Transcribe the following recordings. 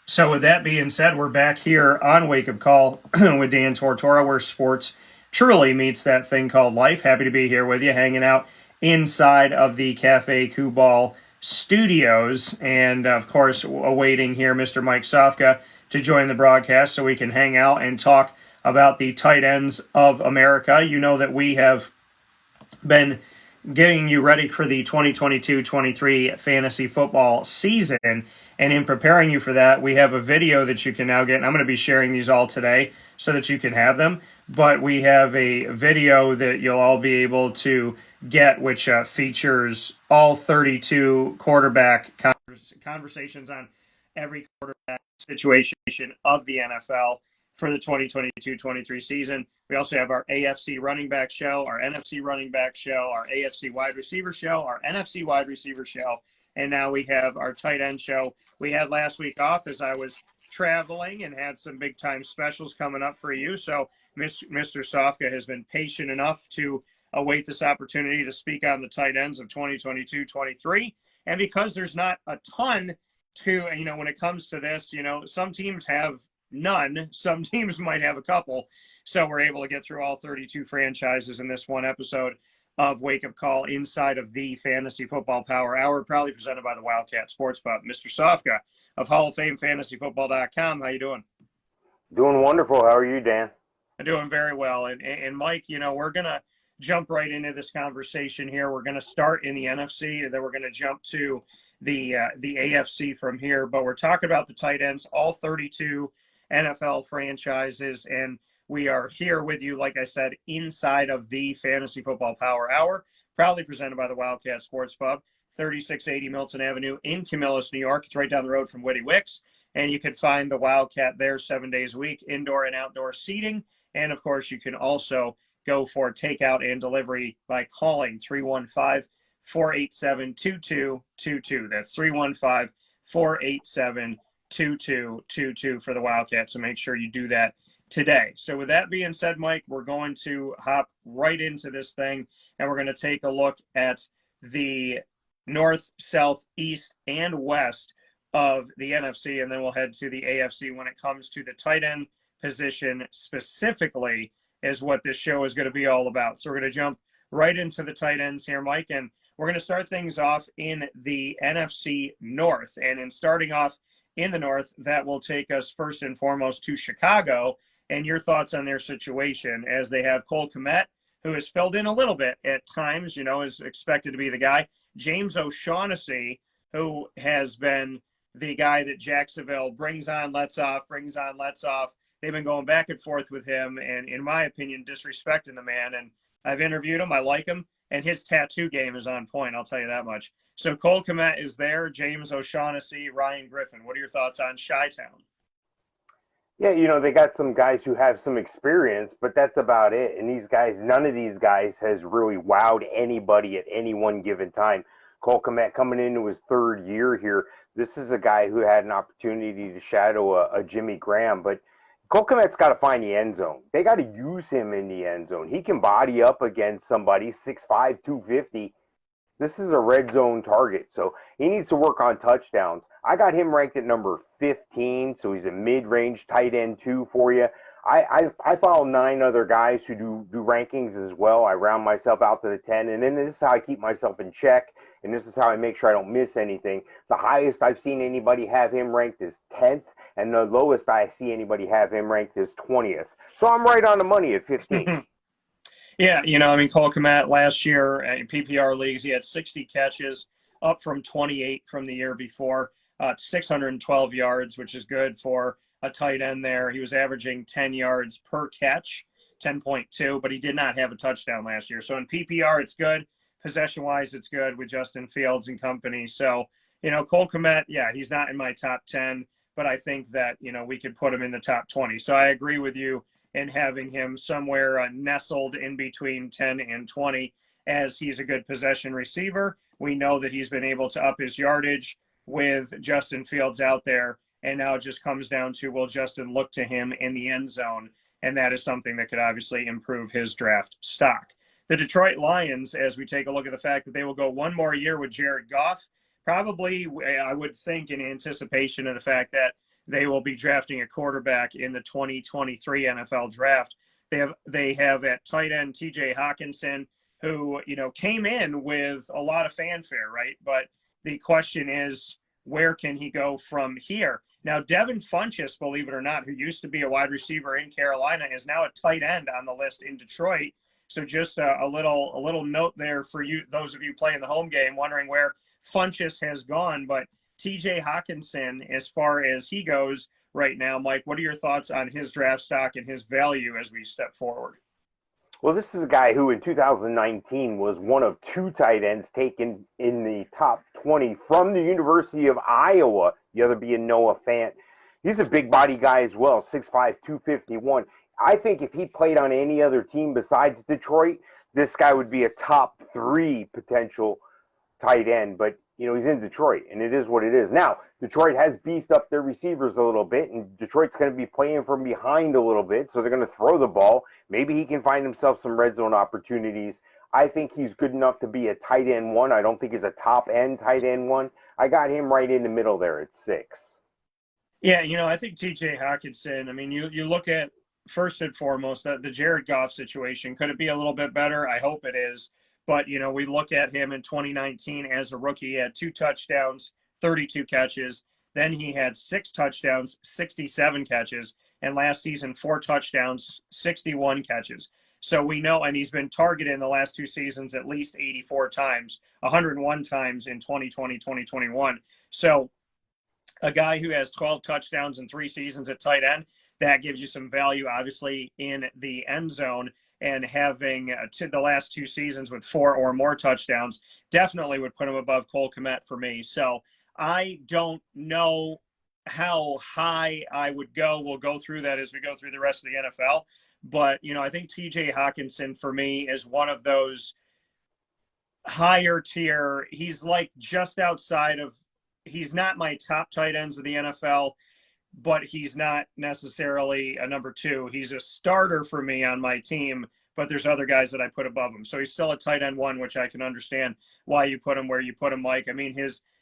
So with that being said, we're back here on Wake Up Call with Dan Tortora, where sports truly meets that thing called life. Happy to be here with you, hanging out inside of the Cafe Kubal studios, and of course, awaiting here Mr. Mike Sofka to join the broadcast so we can hang out and talk about the tight ends of America. You know that we have been getting you ready for the 2022-23 fantasy football season. And in preparing you for that, we have a video that you can now get. And I'm going to be sharing these all today so that you can have them. But we have a video that you'll all be able to get, which features all 32 quarterback conversations on every quarterback situation of the NFL for the 2022-23 season. We also have our AFC running back show, our NFC running back show, our AFC wide receiver show, our NFC wide receiver show, and now we have our tight end show. We had last week off as I was traveling and had some big time specials coming up for you. So Mr. Sofka has been patient enough to await this opportunity to speak on the tight ends of 2022-23. And because there's not a ton to, when it comes to this, some teams have none. Some teams might have a couple. So we're able to get through all 32 franchises in this one episode of Wake Up Call inside of the Fantasy Football Power Hour, proudly presented by the Wildcat Sports Pub. Mr. Sofka of Hall of Fame FantasyFootball.com. How you doing? Doing wonderful. How are you, Dan? I'm doing very well. And Mike, we're going to jump right into this conversation here. We're going to start in the NFC, and then we're going to jump to the AFC from here. But we're talking about the tight ends, all 32 NFL franchises, and we are here with you, like I said, inside of the Fantasy Football Power Hour, proudly presented by the Wildcat Sports Pub, 3680 Milton Avenue in Camillus, New York. It's right down the road from Witty Wicks, and you can find the Wildcat there 7 days a week, indoor and outdoor seating, and of course, you can also go for takeout and delivery by calling 315-487-2222. That's 315-487-2222 for the Wildcat. So make sure you do that today. So with that being said, Mike, we're going to hop right into this thing, and we're going to take a look at the north, south, east, and west of the NFC, and then we'll head to the AFC when it comes to the tight end position specifically is what this show is going to be all about. So we're going to jump right into the tight ends here, Mike, and we're going to start things off in the NFC North. And in starting off in the North, that will take us first and foremost to Chicago, and your thoughts on their situation as they have Cole Kmet, who has filled in a little bit at times, is expected to be the guy. James O'Shaughnessy, who has been the guy that Jacksonville brings on, lets off. They've been going back and forth with him, and in my opinion, disrespecting the man. And I've interviewed him. I like him, and his tattoo game is on point. I'll tell you that much. So Cole Kmet is there. James O'Shaughnessy, Ryan Griffin. What are your thoughts on Chi-Town? Yeah, they got some guys who have some experience, but that's about it. And these guys, none of these guys has really wowed anybody at any one given time. Cole Kmet coming into his third year here. This is a guy who had an opportunity to shadow a Jimmy Graham, but Cole Kmet's got to find the end zone. They got to use him in the end zone. He can body up against somebody 6'5", 250. This is a red zone target, so he needs to work on touchdowns. I got him ranked at number 15, so he's a mid-range tight end 2 for you. I follow 9 other guys who do rankings as well. I round myself out to the 10, and then this is how I keep myself in check, and this is how I make sure I don't miss anything. The highest I've seen anybody have him ranked is 10th, and the lowest I see anybody have him ranked is 20th. So I'm right on the money at 15. Yeah, Cole Kmet last year in PPR leagues, he had 60 catches, up from 28 from the year before, 612 yards, which is good for a tight end there. He was averaging 10 yards per catch, 10.2, but he did not have a touchdown last year. So in PPR, it's good. Possession-wise, it's good with Justin Fields and company. So, Cole Kmet, yeah, he's not in my top 10, but I think that, we could put him in the top 20. So I agree with you in having him somewhere nestled in between 10 and 20 as he's a good possession receiver. We know that he's been able to up his yardage with Justin Fields out there, and now it just comes down to, will Justin look to him in the end zone? And that is something that could obviously improve his draft stock. The Detroit Lions, as we take a look at the fact that they will go one more year with Jared Goff, probably, I would think, in anticipation of the fact that they will be drafting a quarterback in the 2023 NFL draft. They have at tight end TJ Hawkinson, who, came in with a lot of fanfare, right? But the question is, where can he go from here? Now, Devin Funchess, believe it or not, who used to be a wide receiver in Carolina, is now a tight end on the list in Detroit. So just a little note there for you, those of you playing the home game, wondering where Funchess has gone. But TJ Hawkinson, as far as he goes right now, Mike, what are your thoughts on his draft stock and his value as we step forward? Well, this is a guy who in 2019 was one of two tight ends taken in the top 20 from the University of Iowa, the other being Noah Fant. He's a big body guy as well, 6'5", 251. I think if he played on any other team besides Detroit, this guy would be a top 3 potential tight end. But, he's in Detroit, and it is what it is. Now, Detroit has beefed up their receivers a little bit, and Detroit's going to be playing from behind a little bit, so they're going to throw the ball. Maybe he can find himself some red zone opportunities. I think he's good enough to be a tight end 1. I don't think he's a top end tight end 1. I got him right in the middle there at 6. Yeah, I think TJ Hawkinson, you look at, first and foremost, the Jared Goff situation. Could it be a little bit better? I hope it is. But, we look at him in 2019 as a rookie. He had 2 touchdowns, 32 catches. Then he had 6 touchdowns, 67 catches. And last season, 4 touchdowns, 61 catches. So we know, and he's been targeted in the last 2 seasons at least 84 times, 101 times in 2020, 2021. So a guy who has 12 touchdowns in 3 seasons at tight end, that gives you some value, obviously, in the end zone. And having the last 2 seasons with 4 or more touchdowns definitely would put him above Cole Kmet for me. So I don't know how high I would go. We'll go through that as we go through the rest of the NFL. But, I think TJ Hawkinson for me is one of those higher tier. He's like just outside of, he's not my top tight ends of the NFL, but he's not necessarily a number 2. He's a starter for me on my team, but there's other guys that I put above him. So he's still a tight end 1, which I can understand why you put him where you put him, Mike.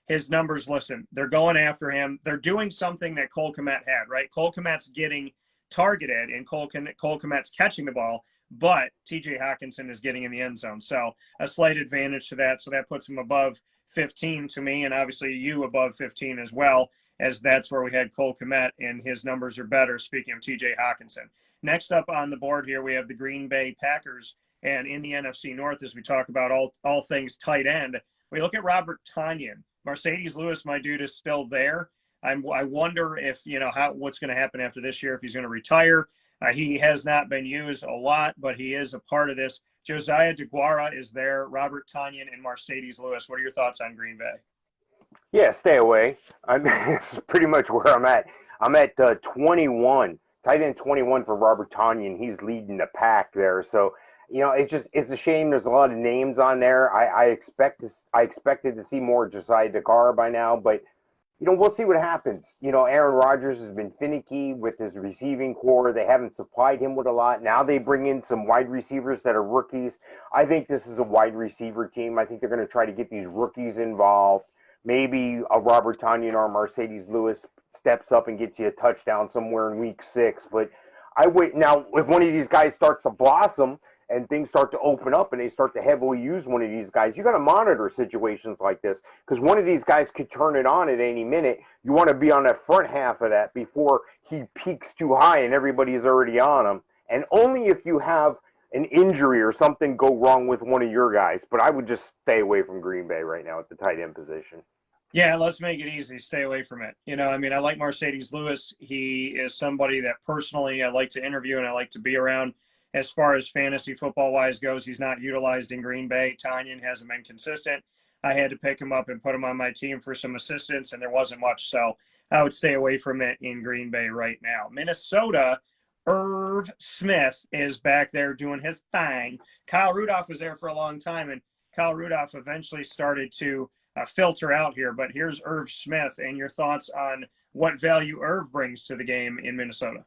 His numbers, listen, they're going after him. They're doing something that Cole Kmet had, right? Cole Kmet's getting targeted, and Cole Kmet's catching the ball, but TJ Hawkinson is getting in the end zone. So a slight advantage to that. So that puts him above 15 to me, and obviously you above 15 as well, as that's where we had Cole Kmet, and his numbers are better, speaking of TJ Hawkinson. Next up on the board here, we have the Green Bay Packers. And in the NFC North, as we talk about all things tight end, we look at Robert Tonyan. Mercedes Lewis, my dude, is still there. I wonder if, what's going to happen after this year, if he's going to retire. He has not been used a lot, but he is a part of this. Josiah DeGuara is there, Robert Tonyan, and Mercedes Lewis. What are your thoughts on Green Bay? Yeah, stay away. It's pretty much where I'm at. I'm at 21, tight end 21 for Robert Tonyan. He's leading the pack there. So, it's a shame. There's a lot of names on there. I expected to see more Josiah DeGuara by now, but we'll see what happens. Aaron Rodgers has been finicky with his receiving core. They haven't supplied him with a lot. Now they bring in some wide receivers that are rookies. I think this is a wide receiver team. I think they're going to try to get these rookies involved. Maybe a Robert Tonyan or Mercedes Lewis steps up and gets you a touchdown somewhere in week 6. But I wait now. If one of these guys starts to blossom and things start to open up and they start to heavily use one of these guys, you got to monitor situations like this, because one of these guys could turn it on at any minute. You want to be on that front half of that before he peaks too high and everybody's already on him. And only if you have an injury or something go wrong with one of your guys. But I would just stay away from Green Bay right now at the tight end position. Yeah, let's make it easy. Stay away from it. I like Mercedes Lewis. He is somebody that personally I like to interview and I like to be around. As far as fantasy football-wise goes, he's not utilized in Green Bay. Tonyan hasn't been consistent. I had to pick him up and put him on my team for some assistance, and there wasn't much. So I would stay away from it in Green Bay right now. Minnesota, Irv Smith is back there doing his thing. Kyle Rudolph was there for a long time, and Kyle Rudolph eventually started to filter out here. But here's Irv Smith, and your thoughts on what value Irv brings to the game in Minnesota.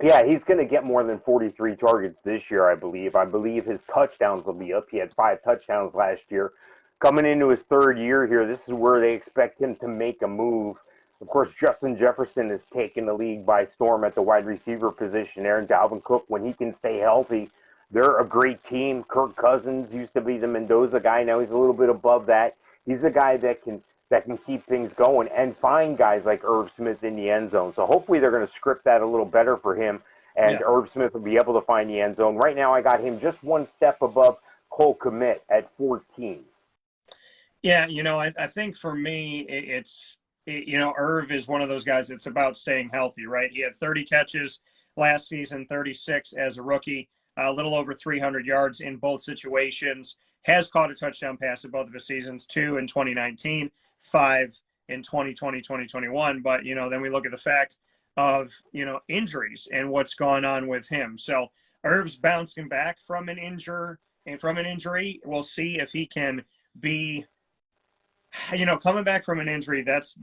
Yeah, he's going to get more than 43 targets this year, I believe. I believe his touchdowns will be up. He had 5 touchdowns last year. Coming into his 3rd year here, this is where they expect him to make a move. Of course, Justin Jefferson has taken the league by storm at the wide receiver position there. And Dalvin Cook, when he can stay healthy, they're a great team. Kirk Cousins used to be the Mendoza guy. Now he's a little bit above that. He's a guy that can keep things going and find guys like Irv Smith in the end zone. So hopefully they're going to script that a little better for him, and Yeah. Irv Smith will be able to find the end zone. Right now, I got him just one step above Cole Kmet at 14. Yeah, I think for me, Irv is one of those guys. It's about staying healthy, right? He had 30 catches last season, 36 as a rookie, a little over 300 yards in both situations. Has caught a touchdown pass in both of his seasons, 2 in 2019, 5 in 2020, 2021. But, then we look at the fact of, injuries and what's gone on with him. So Irv's bouncing back from an injury. We'll see if he can be coming back from an injury, that's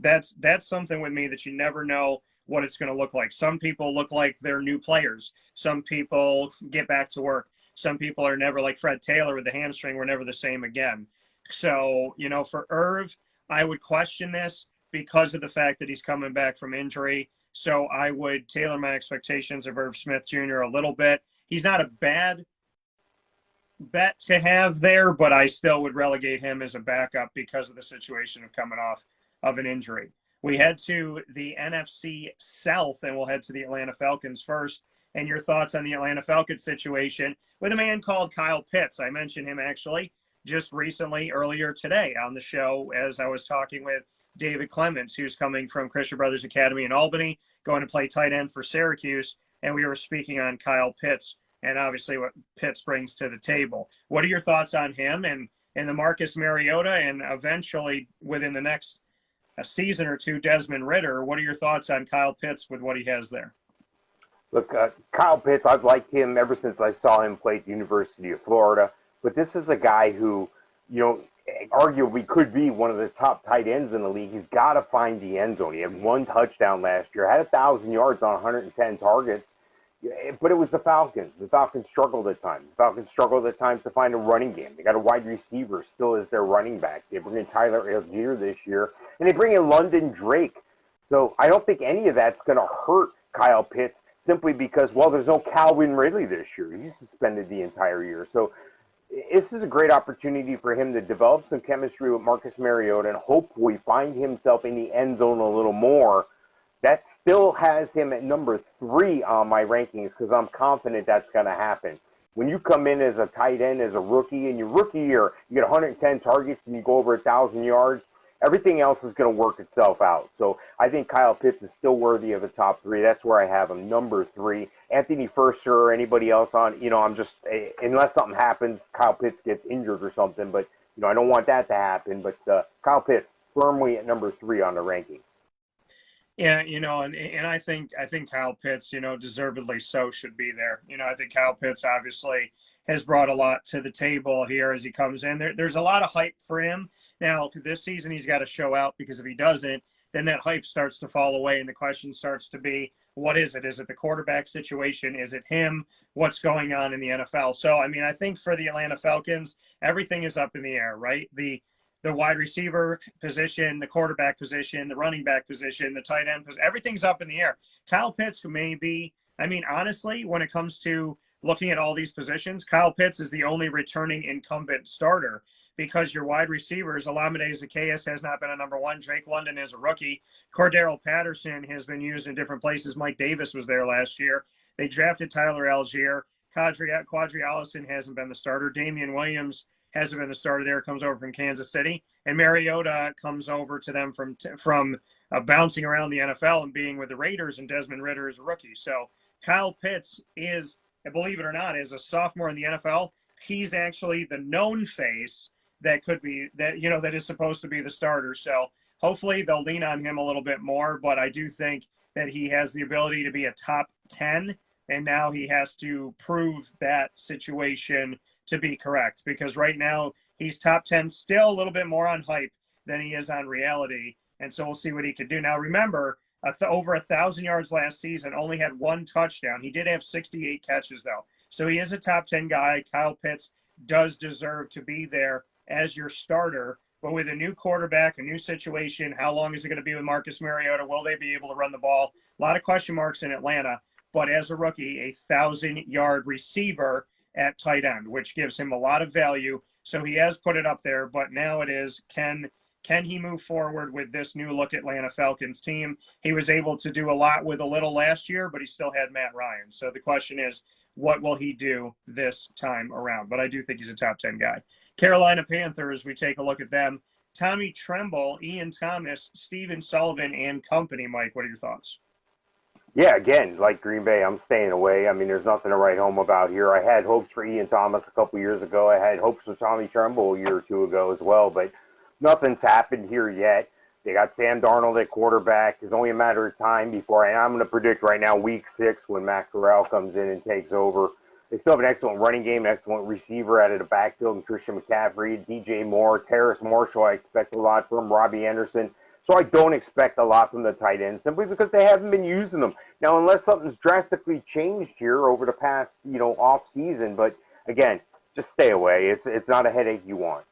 something with me that you never know what it's going to look like. Some people look like they're new players. Some people get back to work. Some people are never, like Fred Taylor with the hamstring, were never the same again. So, for Irv, I would question this because of the fact that he's coming back from injury. So I would tailor my expectations of Irv Smith Jr. a little bit. He's not a bad bet to have there, but I still would relegate him as a backup because of the situation of coming off of an injury. We head to the NFC South, and we'll head to the Atlanta Falcons first. And your thoughts on the Atlanta Falcons situation with a man called Kyle Pitts. I mentioned him actually just recently, earlier today on the show, as I was talking with David Clements, who's coming from Christian Brothers Academy in Albany, going to play tight end for Syracuse. And we were speaking on Kyle Pitts and obviously what Pitts brings to the table. What are your thoughts on him and the Marcus Mariota, and eventually within the next season or two, Desmond Ridder? What are your thoughts on Kyle Pitts with what he has there? Look, Kyle Pitts, I've liked him ever since I saw him play at the University of Florida. But this is a guy who, arguably could be one of the top tight ends in the league. He's got to find the end zone. He had one touchdown last year, had 1,000 yards on 110 targets. But it was the Falcons. The Falcons struggled at times. The Falcons struggled at times to find a running game. They got a wide receiver still as their running back. They bring in Tyler Algier this year, and they bring in London Drake. So I don't think any of that's going to hurt Kyle Pitts simply because, well, there's no Calvin Ridley this year. He's suspended the entire year. So this is a great opportunity for him to develop some chemistry with Marcus Mariota and hopefully find himself in the end zone a little more. That still has him at number 3 on my rankings because I'm confident that's going to happen. When you come in as a tight end, as a rookie, in your rookie year, you get 110 targets and you go over 1,000 yards, everything else is going to work itself out. So I think Kyle Pitts is still worthy of the top 3. That's where I have him, number 3. Anthony Furster or anybody else on, I'm just, unless something happens, Kyle Pitts gets injured or something, but, I don't want that to happen. But Kyle Pitts, firmly at number 3 on the rankings. Yeah, and I think Kyle Pitts, deservedly so, should be there. I think Kyle Pitts obviously has brought a lot to the table here as he comes in. There's a lot of hype for him. Now, this season he's got to show out, because if he doesn't, then that hype starts to fall away and the question starts to be, what is it? Is it the quarterback situation? Is it him? What's going on in the NFL? So, I think for the Atlanta Falcons, everything is up in the air, right? The wide receiver position, the quarterback position, the running back position, the tight end position, everything's up in the air. Kyle Pitts may be, honestly, when it comes to looking at all these positions, Kyle Pitts is the only returning incumbent starter, because your wide receivers, Olamide Zaccheaus has not been a number 1. Drake London is a rookie. Cordero Patterson has been used in different places. Mike Davis was there last year. They drafted Tyler Algier. Quadri Allison hasn't been the starter. Damian Williams hasn't been the starter there, comes over from Kansas City. And Mariota comes over to them from bouncing around the NFL and being with the Raiders, and Desmond Ridder is a rookie. So Kyle Pitts is, believe it or not, is a sophomore in the NFL. He's actually the known face that is supposed to be the starter. So hopefully they'll lean on him a little bit more, but I do think that he has the ability to be a top 10, and now he has to prove that situation to be correct, because right now he's top 10, still a little bit more on hype than he is on reality. And so we'll see what he can do. Now, remember, over 1,000 yards last season, only had 1 touchdown. He did have 68 catches, though. So he is a top 10 guy. Kyle Pitts does deserve to be there as your starter. But with a new quarterback, a new situation, how long is it going to be with Marcus Mariota? Will they be able to run the ball? A lot of question marks in Atlanta. But as a rookie, a 1,000-yard receiver at tight end, which gives him a lot of value. So he has put it up there, but now it is, can he move forward with this new look Atlanta Falcons team? He was able to do a lot with a little last year, but he still had Matt Ryan. So the question is, what will he do this time around? But I do think he's a top 10 guy. Carolina Panthers, we take a look at them. Tommy Tremble, Ian Thomas, Steven Sullivan, and company. Mike, what are your thoughts? Yeah, again, like Green Bay, I'm staying away. I mean, there's nothing to write home about here. I had hopes for Ian Thomas a couple years ago. I had hopes for Tommy Tremble a year or two ago as well, but nothing's happened here yet. They got Sam Darnold at quarterback. It's only a matter of time before, and I'm going to predict right now, week 6, when Matt Corral comes in and takes over. They still have an excellent running game, an excellent receiver out of the backfield, and Christian McCaffrey, DJ Moore, Terrace Marshall. I expect a lot from Robbie Anderson. So I don't expect a lot from the tight end simply because they haven't been using them. Now, unless something's drastically changed here over the past, off season, but again, just stay away. It's not a headache you want.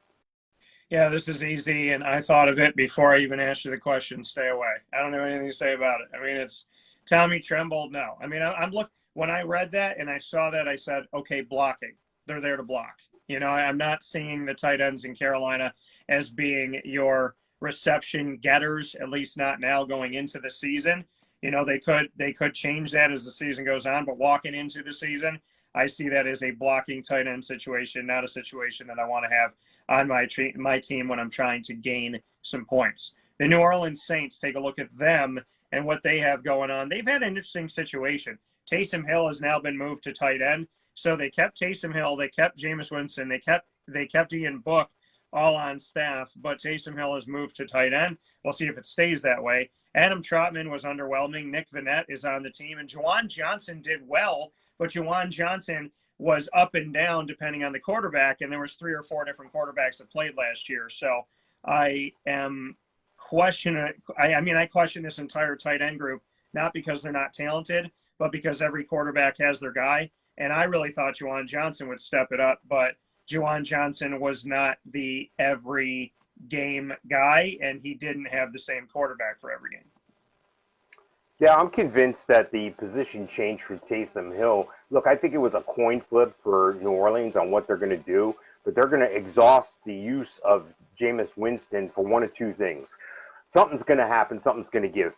Yeah, this is easy, and I thought of it before I even asked you the question. Stay away. I don't have anything to say about it. I mean, it's Tommy Tremble. No, I mean, I'm look when I read that and I saw that, I said, okay, blocking. They're there to block. I'm not seeing the tight ends in Carolina as being your reception getters, at least not now going into the season. They could change that as the season goes on, but walking into the season, I see that as a blocking tight end situation, not a situation that I want to have on my team when I'm trying to gain some points. The New Orleans Saints, take a look at them and what they have going on. They've had an interesting situation. Taysom Hill has now been moved to tight end. So they kept Taysom Hill, they kept Jameis Winston, they kept Ian Book all on staff, but Taysom Hill has moved to tight end. We'll see if it stays that way. Adam Trotman was underwhelming. Nick Vannett is on the team, and Juwan Johnson did well, but Juwan Johnson was up and down depending on the quarterback, and there was 3 or 4 different quarterbacks that played last year. So I am questioning. I question this entire tight end group, not because they're not talented, but because every quarterback has their guy. And I really thought Juwan Johnson would step it up, but Juwan Johnson was not the every game guy, and he didn't have the same quarterback for every game. Yeah, I'm convinced that the position change for Taysom Hill. Look, I think it was a coin flip for New Orleans on what they're going to do, but they're going to exhaust the use of Jameis Winston for one of two things. Something's going to happen. Something's going to give.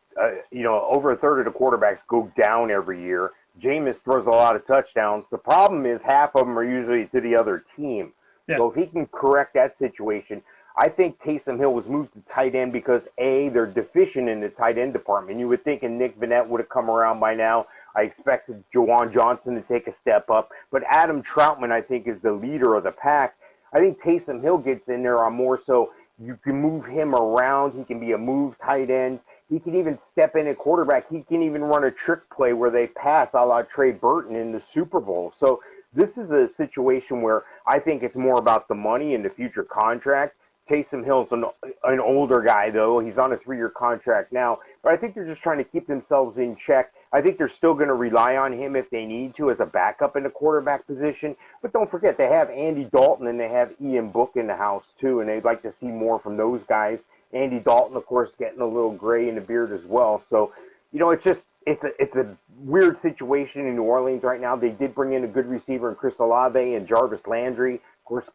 Over a third of the quarterbacks go down every year. Jameis throws a lot of touchdowns. The problem is half of them are usually to the other team. Yeah. So if he can correct that situation, I think Taysom Hill was moved to tight end because, A, they're deficient in the tight end department. You would think Nick Vannett would have come around by now. I expected Juwan Johnson to take a step up. But Adam Troutman, I think, is the leader of the pack. I think Taysom Hill gets in there on more so you can move him around. He can be a move tight end. He can even step in at quarterback. He can even run a trick play where they pass a la Trey Burton in the Super Bowl. So this is a situation where I think it's more about the money and the future contract. Taysom Hill's an older guy, though. He's on a 3-year contract now. But I think they're just trying to keep themselves in check. I think they're still going to rely on him if they need to as a backup in the quarterback position. But don't forget, they have Andy Dalton and they have Ian Book in the house, too, and they'd like to see more from those guys. Andy Dalton, of course, getting a little gray in the beard as well. So, it's a weird situation in New Orleans right now. They did bring in a good receiver in Chris Olave and Jarvis Landry. Of course,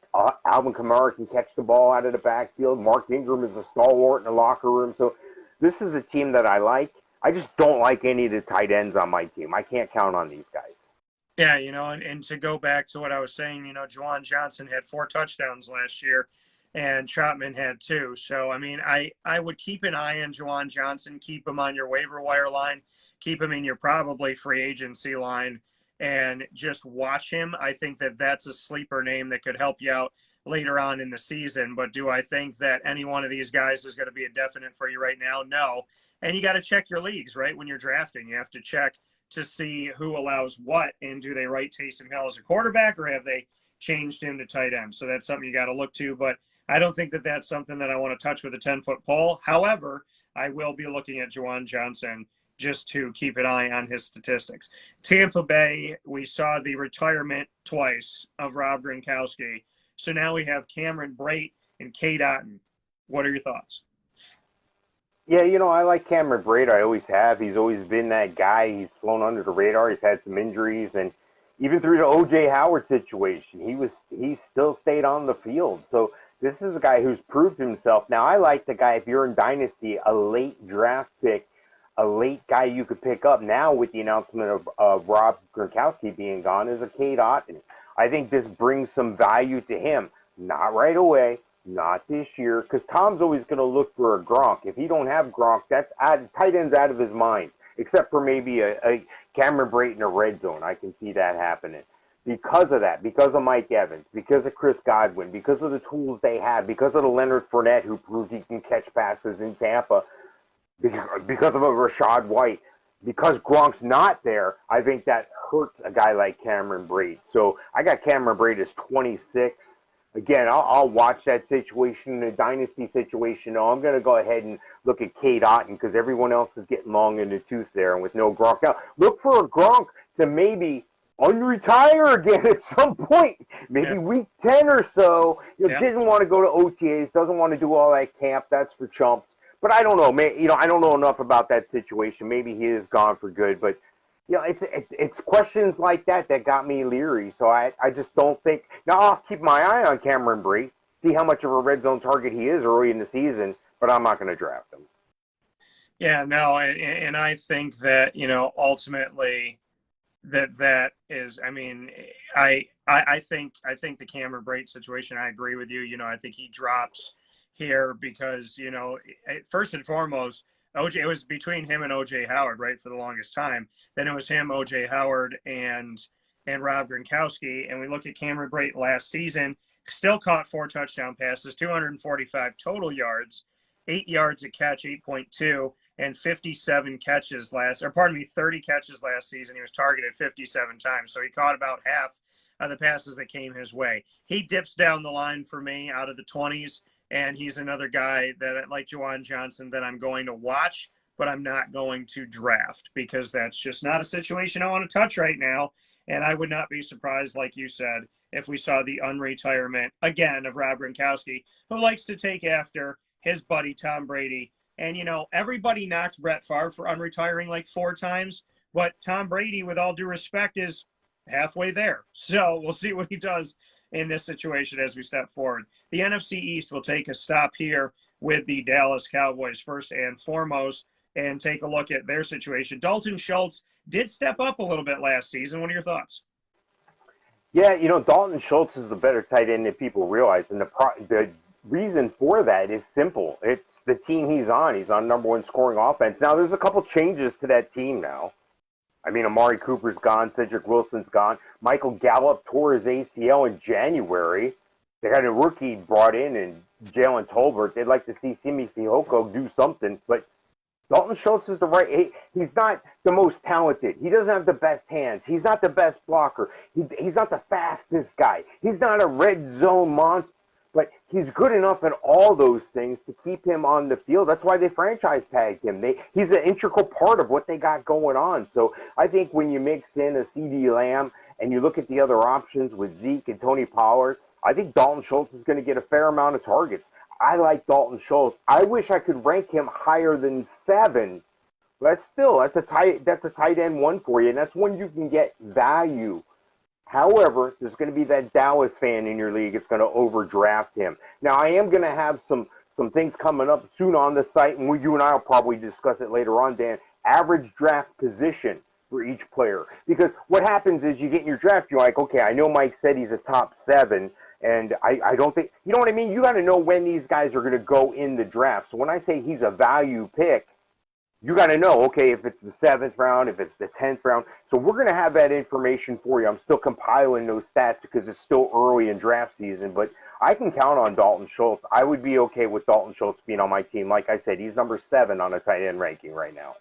Alvin Kamara can catch the ball out of the backfield. Mark Ingram is a stalwart in the locker room. So this is a team that I like. I just don't like any of the tight ends on my team. I can't count on these guys. Yeah, and to go back to what I was saying, Juwan Johnson had 4 touchdowns last year, and Trotman had 2. So, I would keep an eye on Juwan Johnson, keep him on your waiver wire line, keep him in your probably free agency line, and just watch him. I think that that's a sleeper name that could help you out later on in the season. But do I think that any one of these guys is going to be a definite for you right now? No. And you got to check your leagues, right? When you're drafting, you have to check to see who allows what, and do they write Taysom Hill as a quarterback, or have they changed him to tight end? So that's something you got to look to. But I don't think that that's something that I want to touch with a 10-foot pole. However, I will be looking at Juwan Johnson just to keep an eye on his statistics. Tampa Bay, we saw the retirement twice of Rob Gronkowski. So now we have Cameron Brate and Kate Otten. What are your thoughts? Yeah, I like Cameron Braid. I always have. He's always been that guy. He's flown under the radar. He's had some injuries, and even through the OJ Howard situation, he still stayed on the field. So this is a guy who's proved himself. Now I like the guy. If you're in Dynasty, a late draft pick, a late guy you could pick up now with the announcement of Rob Gronkowski being gone is a Cade Otton. I think this brings some value to him. Not right away, not this year, because Tom's always going to look for a Gronk. If he don't have Gronk, tight end's out of his mind, except for maybe a Cameron Brate in a red zone. I can see that happening. Because of that, because of Mike Evans, because of Chris Godwin, because of the tools they have, because of the Leonard Fournette who proved he can catch passes in Tampa, because of a Rashad White, because Gronk's not there, I think that hurts a guy like Cameron Brate. So I got Cameron Brate as 26. Again, I'll watch that situation, the dynasty situation. No, I'm going to go ahead and look at Cade Otton because everyone else is getting long in the tooth there and with no Gronk. Now, look for a Gronk to maybe unretire again at some point, maybe week 10 or so. Didn't want to go to OTAs, doesn't want to do all that camp. That's for chumps. But I don't know. I don't know enough about that situation. Maybe he is gone for good. But it's questions like that got me leery. So I just don't think. Now I'll keep my eye on Cameron Brate, see how much of a red zone target he is early in the season. But I'm not going to draft him. Yeah, no, and I think that ultimately that is. I mean, I think the Cameron Brate situation. I agree with you. I think he drops here because first and foremost, OJ, it was between him and OJ Howard, right, for the longest time. Then it was him, OJ Howard, and Rob Gronkowski. And we look at Cameron Brate last season, still caught 4 touchdown passes, 245 total yards, 8 yards a catch, 8.2, and 57 catches 30 catches last season. He was targeted 57 times, so he caught about half of the passes that came his way. He dips down the line for me out of the 20s. And he's another guy that, like Juwan Johnson, that I'm going to watch, but I'm not going to draft because that's just not a situation I want to touch right now. And I would not be surprised, like you said, if we saw the unretirement again of Rob Gronkowski, who likes to take after his buddy Tom Brady. And, everybody knocked Brett Favre for unretiring like 4 times, but Tom Brady, with all due respect, is halfway there. So we'll see what he does in this situation as we step forward. The NFC East will take a stop here with the Dallas Cowboys first and foremost and take a look at their situation. Dalton Schultz did step up a little bit last season. What are your thoughts? Yeah, Dalton Schultz is the better tight end than people realize. And the reason for that is simple. It's the team he's on. He's on number 1 scoring offense. Now, there's a couple changes to that team now. I mean, Amari Cooper's gone. Cedric Wilson's gone. Michael Gallup tore his ACL in January. They had a rookie brought in Jalen Tolbert. They'd like to see Simi Fehoko do something. But Dalton Schultz is he's not the most talented. He doesn't have the best hands. He's not the best blocker. He's not the fastest guy. He's not a red zone monster. But he's good enough at all those things to keep him on the field. That's why they franchise tagged him. He's an integral part of what they got going on. So I think when you mix in a CD Lamb and you look at the other options with Zeke and Tony Pollard, I think Dalton Schultz is going to get a fair amount of targets. I like Dalton Schultz. I wish I could rank him higher than 7. But that's a tight end 1 for you, and that's one you can get value. However, there's going to be that Dallas fan in your league that's going to overdraft him. Now, I am going to have some things coming up soon on the site, and you and I will probably discuss it later on, Dan. Average draft position for each player. Because what happens is you get in your draft, you're like, okay, I know Mike said he's a top 7, and I don't think, you know what I mean? You got to know when these guys are going to go in the draft. So when I say he's a value pick, you got to know, okay, if it's the 7th round, if it's the 10th round. So we're going to have that information for you. I'm still compiling those stats because it's still early in draft season, but I can count on Dalton Schultz. I would be okay with Dalton Schultz being on my team. Like I said, he's number 7 on a tight end ranking right now.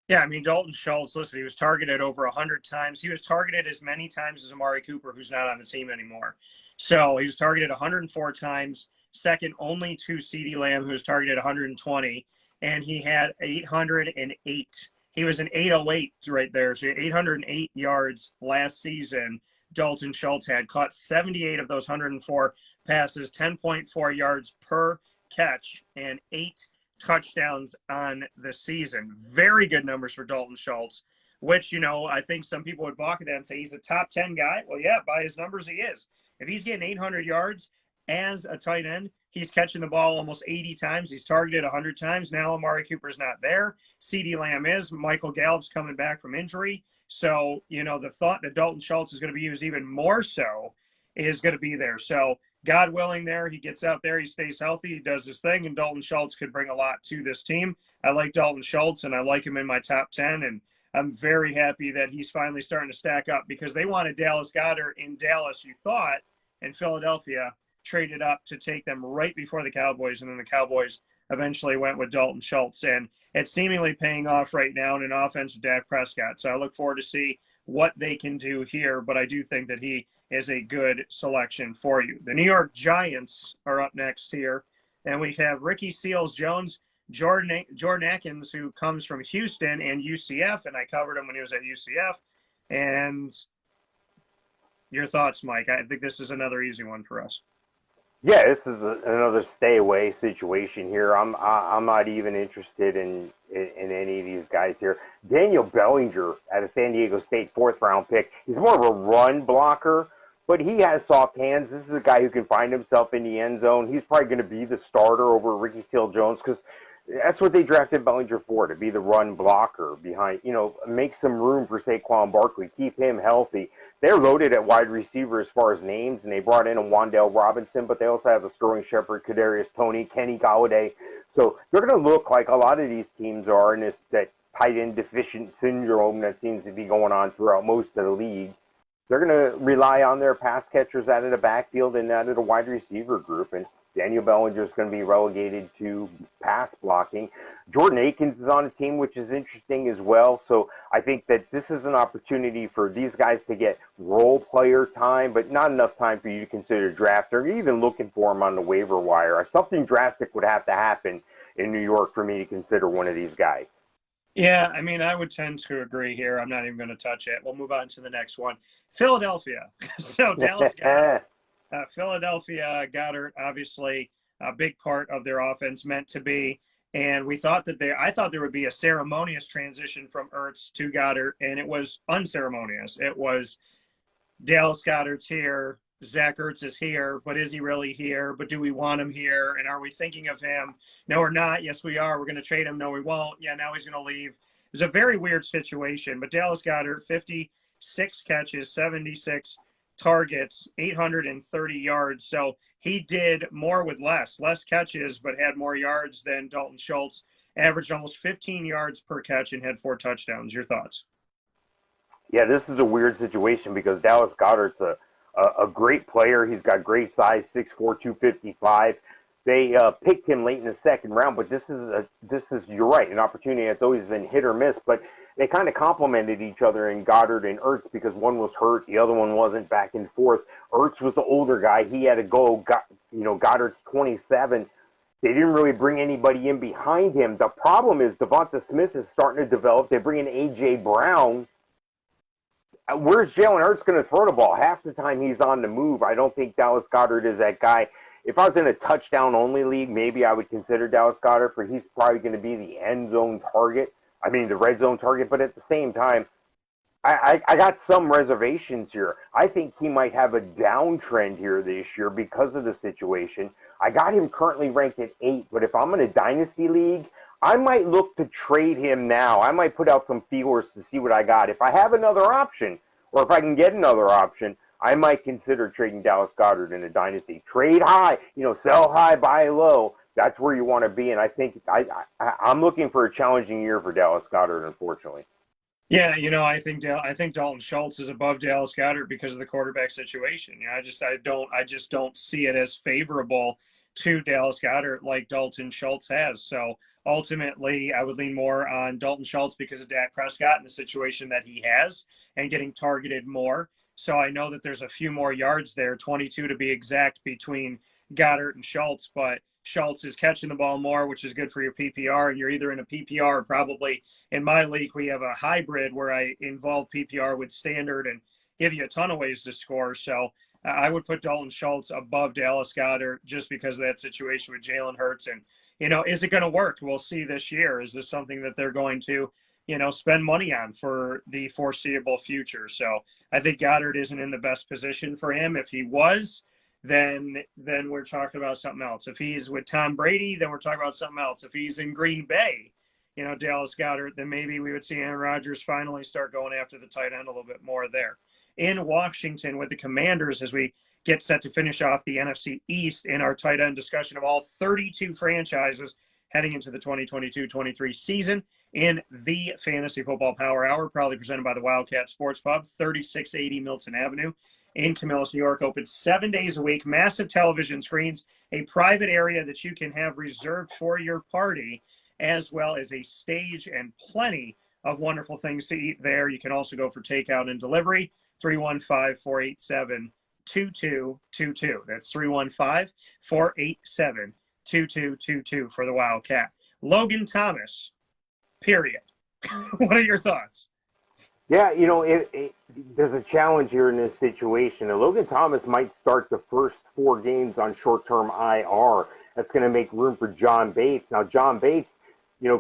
Yeah, I mean, Dalton Schultz, listen, he was targeted over 100 times. He was targeted as many times as Amari Cooper, who's not on the team anymore. So he was targeted 104 times, second only to CeeDee Lamb, who was targeted 120. And he had 808. He was an 808 right there. So 808 yards last season. Dalton Schultz had caught 78 of those 104 passes, 10.4 yards per catch and 8 touchdowns on the season. Very good numbers for Dalton Schultz, which, I think some people would balk at that and say he's a top 10 guy. Well, yeah, by his numbers, he is. If he's getting 800 yards as a tight end, he's catching the ball almost 80 times. He's targeted 100 times. Now Amari Cooper's not there. CeeDee Lamb is. Michael Gallup's coming back from injury. So, the thought that Dalton Schultz is going to be used even more so is going to be there. So, God willing there, he gets out there, he stays healthy, he does his thing, and Dalton Schultz could bring a lot to this team. I like Dalton Schultz, and I like him in my top 10, and I'm very happy that he's finally starting to stack up because they wanted Dallas Goedert in Dallas, you thought, and Philadelphia traded up to take them right before the Cowboys, and then the Cowboys eventually went with Dalton Schultz, and it's seemingly paying off right now in an offense with Dak Prescott. So I look forward to see what they can do here, but I do think that he is a good selection for you. The New York Giants are up next here, and we have Ricky Seals-Jones, Jordan Akins, who comes from Houston and UCF, and I covered him when he was at UCF. And your thoughts, Mike? I think this is another easy one for us. Yeah, this is another stay away situation here. I'm not even interested in any of these guys here. Daniel Bellinger out of San Diego State, 4th-round pick. He's more of a run blocker, but he has soft hands. This is a guy who can find himself in the end zone. He's probably going to be the starter over Ricky Seals-Jones because that's what they drafted Bellinger for, to be the run blocker behind, make some room for Saquon Barkley, keep him healthy. They're loaded at wide receiver as far as names, and they brought in a Wan'Dale Robinson, but they also have a Sterling Shepard, Kadarius Toney, Kenny Golladay. So they're going to look like a lot of these teams are in that tight end deficient syndrome that seems to be going on throughout most of the league. They're going to rely on their pass catchers out of the backfield and out of the wide receiver group, and Daniel Bellinger is going to be relegated to pass blocking. Jordan Akins is on a team, which is interesting as well. So I think that this is an opportunity for these guys to get role player time, but not enough time for you to consider draft or even looking for them on the waiver wire. Something drastic would have to happen in New York for me to consider one of these guys. Yeah, I mean, I would tend to agree here. I'm not even going to touch it. We'll move on to the next one. Philadelphia. So Dallas Goedert. Philadelphia Goedert, obviously a big part of their offense meant to be. And we thought that I thought there would be a ceremonious transition from Ertz to Goedert, and it was unceremonious. It was Dallas Goedert's here, Zach Ertz is here, but is he really here? But do we want him here? And are we thinking of him? No, we're not. Yes, we are. We're going to trade him. No, we won't. Yeah, now he's going to leave. It's a very weird situation. But Dallas Goedert, 56 catches, 76 targets, 830 yards. So he did more with less catches, but had more yards than Dalton Schultz. Averaged almost 15 yards per catch and had 4 touchdowns. Your thoughts? Yeah, this is a weird situation because Dallas Goedert's a great player. He's got great size, 6'4", 255. They picked him late in the second round, but this is you're right, an opportunity that's always been hit or miss. But they kind of complemented each other in Goedert and Ertz because one was hurt, the other one wasn't, back and forth. Ertz was the older guy; he had to go. Goddard's 27. They didn't really bring anybody in behind him. The problem is Devonta Smith is starting to develop. They bring in A.J. Brown. Where's Jalen Hurts going to throw the ball? Half the time he's on the move. I don't think Dallas Goedert is that guy. If I was in a touchdown-only league, maybe I would consider Dallas Goedert, but he's probably going to be the end zone target. I mean, the red zone target. But at the same time, I got some reservations here. I think he might have a downtrend here this year because of the situation. I got him currently ranked at 8, but if I'm in a dynasty league, I might look to trade him now. I might put out some feelers to see what I got. If I have another option, or if I can get another option, I might consider trading Dallas Goedert in a dynasty. Trade high, sell high, buy low. That's where you want to be. And I think I'm looking for a challenging year for Dallas Goedert, unfortunately. Yeah, I think Dalton Schultz is above Dallas Goedert because of the quarterback situation. I just don't see it as favorable to Dallas Goedert like Dalton Schultz has. So ultimately, I would lean more on Dalton Schultz because of Dak Prescott and the situation that he has and getting targeted more. So I know that there's a few more yards there, 22 to be exact, between Goedert and Schultz, but Schultz is catching the ball more, which is good for your PPR, and you're either in a PPR or probably in my league, we have a hybrid where I involve PPR with standard and give you a ton of ways to score. So I would put Dalton Schultz above Dallas Goedert just because of that situation with Jalen Hurts. And, is it going to work? We'll see this year. Is this something that they're going to, spend money on for the foreseeable future? So I think Goddard isn't in the best position for him. If he was, then we're talking about something else. If he's with Tom Brady, then we're talking about something else. If he's in Green Bay, Dallas Goedert, then maybe we would see Aaron Rodgers finally start going after the tight end a little bit more there. In Washington with the Commanders, as we get set to finish off the NFC East in our tight end discussion of all 32 franchises heading into the 2022-23 season in the Fantasy Football Power Hour, proudly presented by the Wildcat Sports Pub, 3680 Milton Avenue in Camillus, New York, open 7 days a week, massive television screens, a private area that you can have reserved for your party, as well as a stage and plenty of wonderful things to eat there. You can also go for takeout and delivery, 315-487-2222. That's 315-487-2222 for the Wildcat. Logan Thomas, period. What are your thoughts? Yeah, there's a challenge here in this situation. And Logan Thomas might start the first 4 games on short-term IR. That's going to make room for John Bates. Now, John Bates,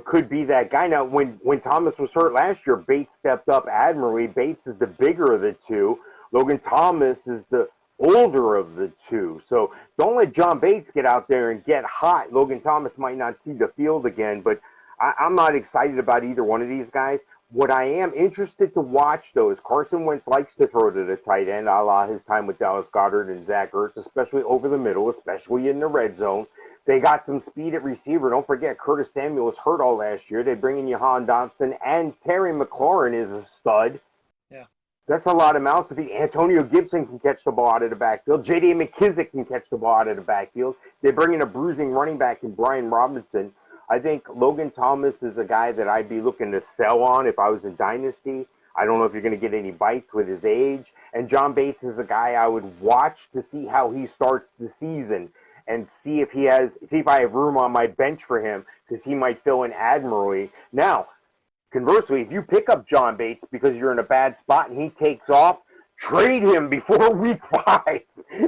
could be that guy. Now, when Thomas was hurt last year, Bates stepped up admirably. Bates is the bigger of the two. Logan Thomas is the older of the two. So don't let John Bates get out there and get hot. Logan Thomas might not see the field again, but I'm not excited about either one of these guys. What I am interested to watch, though, is Carson Wentz likes to throw to the tight end, a la his time with Dallas Goedert and Zach Ertz, especially over the middle, especially in the red zone. They got some speed at receiver. Don't forget, Curtis Samuel was hurt all last year. They bring in Jahan Dotson, and Terry McLaurin is a stud. Yeah. That's a lot of mouths to feed. Antonio Gibson can catch the ball out of the backfield. J.D. McKissick can catch the ball out of the backfield. They bring in a bruising running back in Brian Robinson. I think Logan Thomas is a guy that I'd be looking to sell on if I was in Dynasty. I don't know if you're going to get any bites with his age. And John Bates is a guy I would watch to see how he starts the season and see if I have room on my bench for him, because he might fill in admirably. Now, conversely, if you pick up John Bates because you're in a bad spot and he takes off, trade him before week 5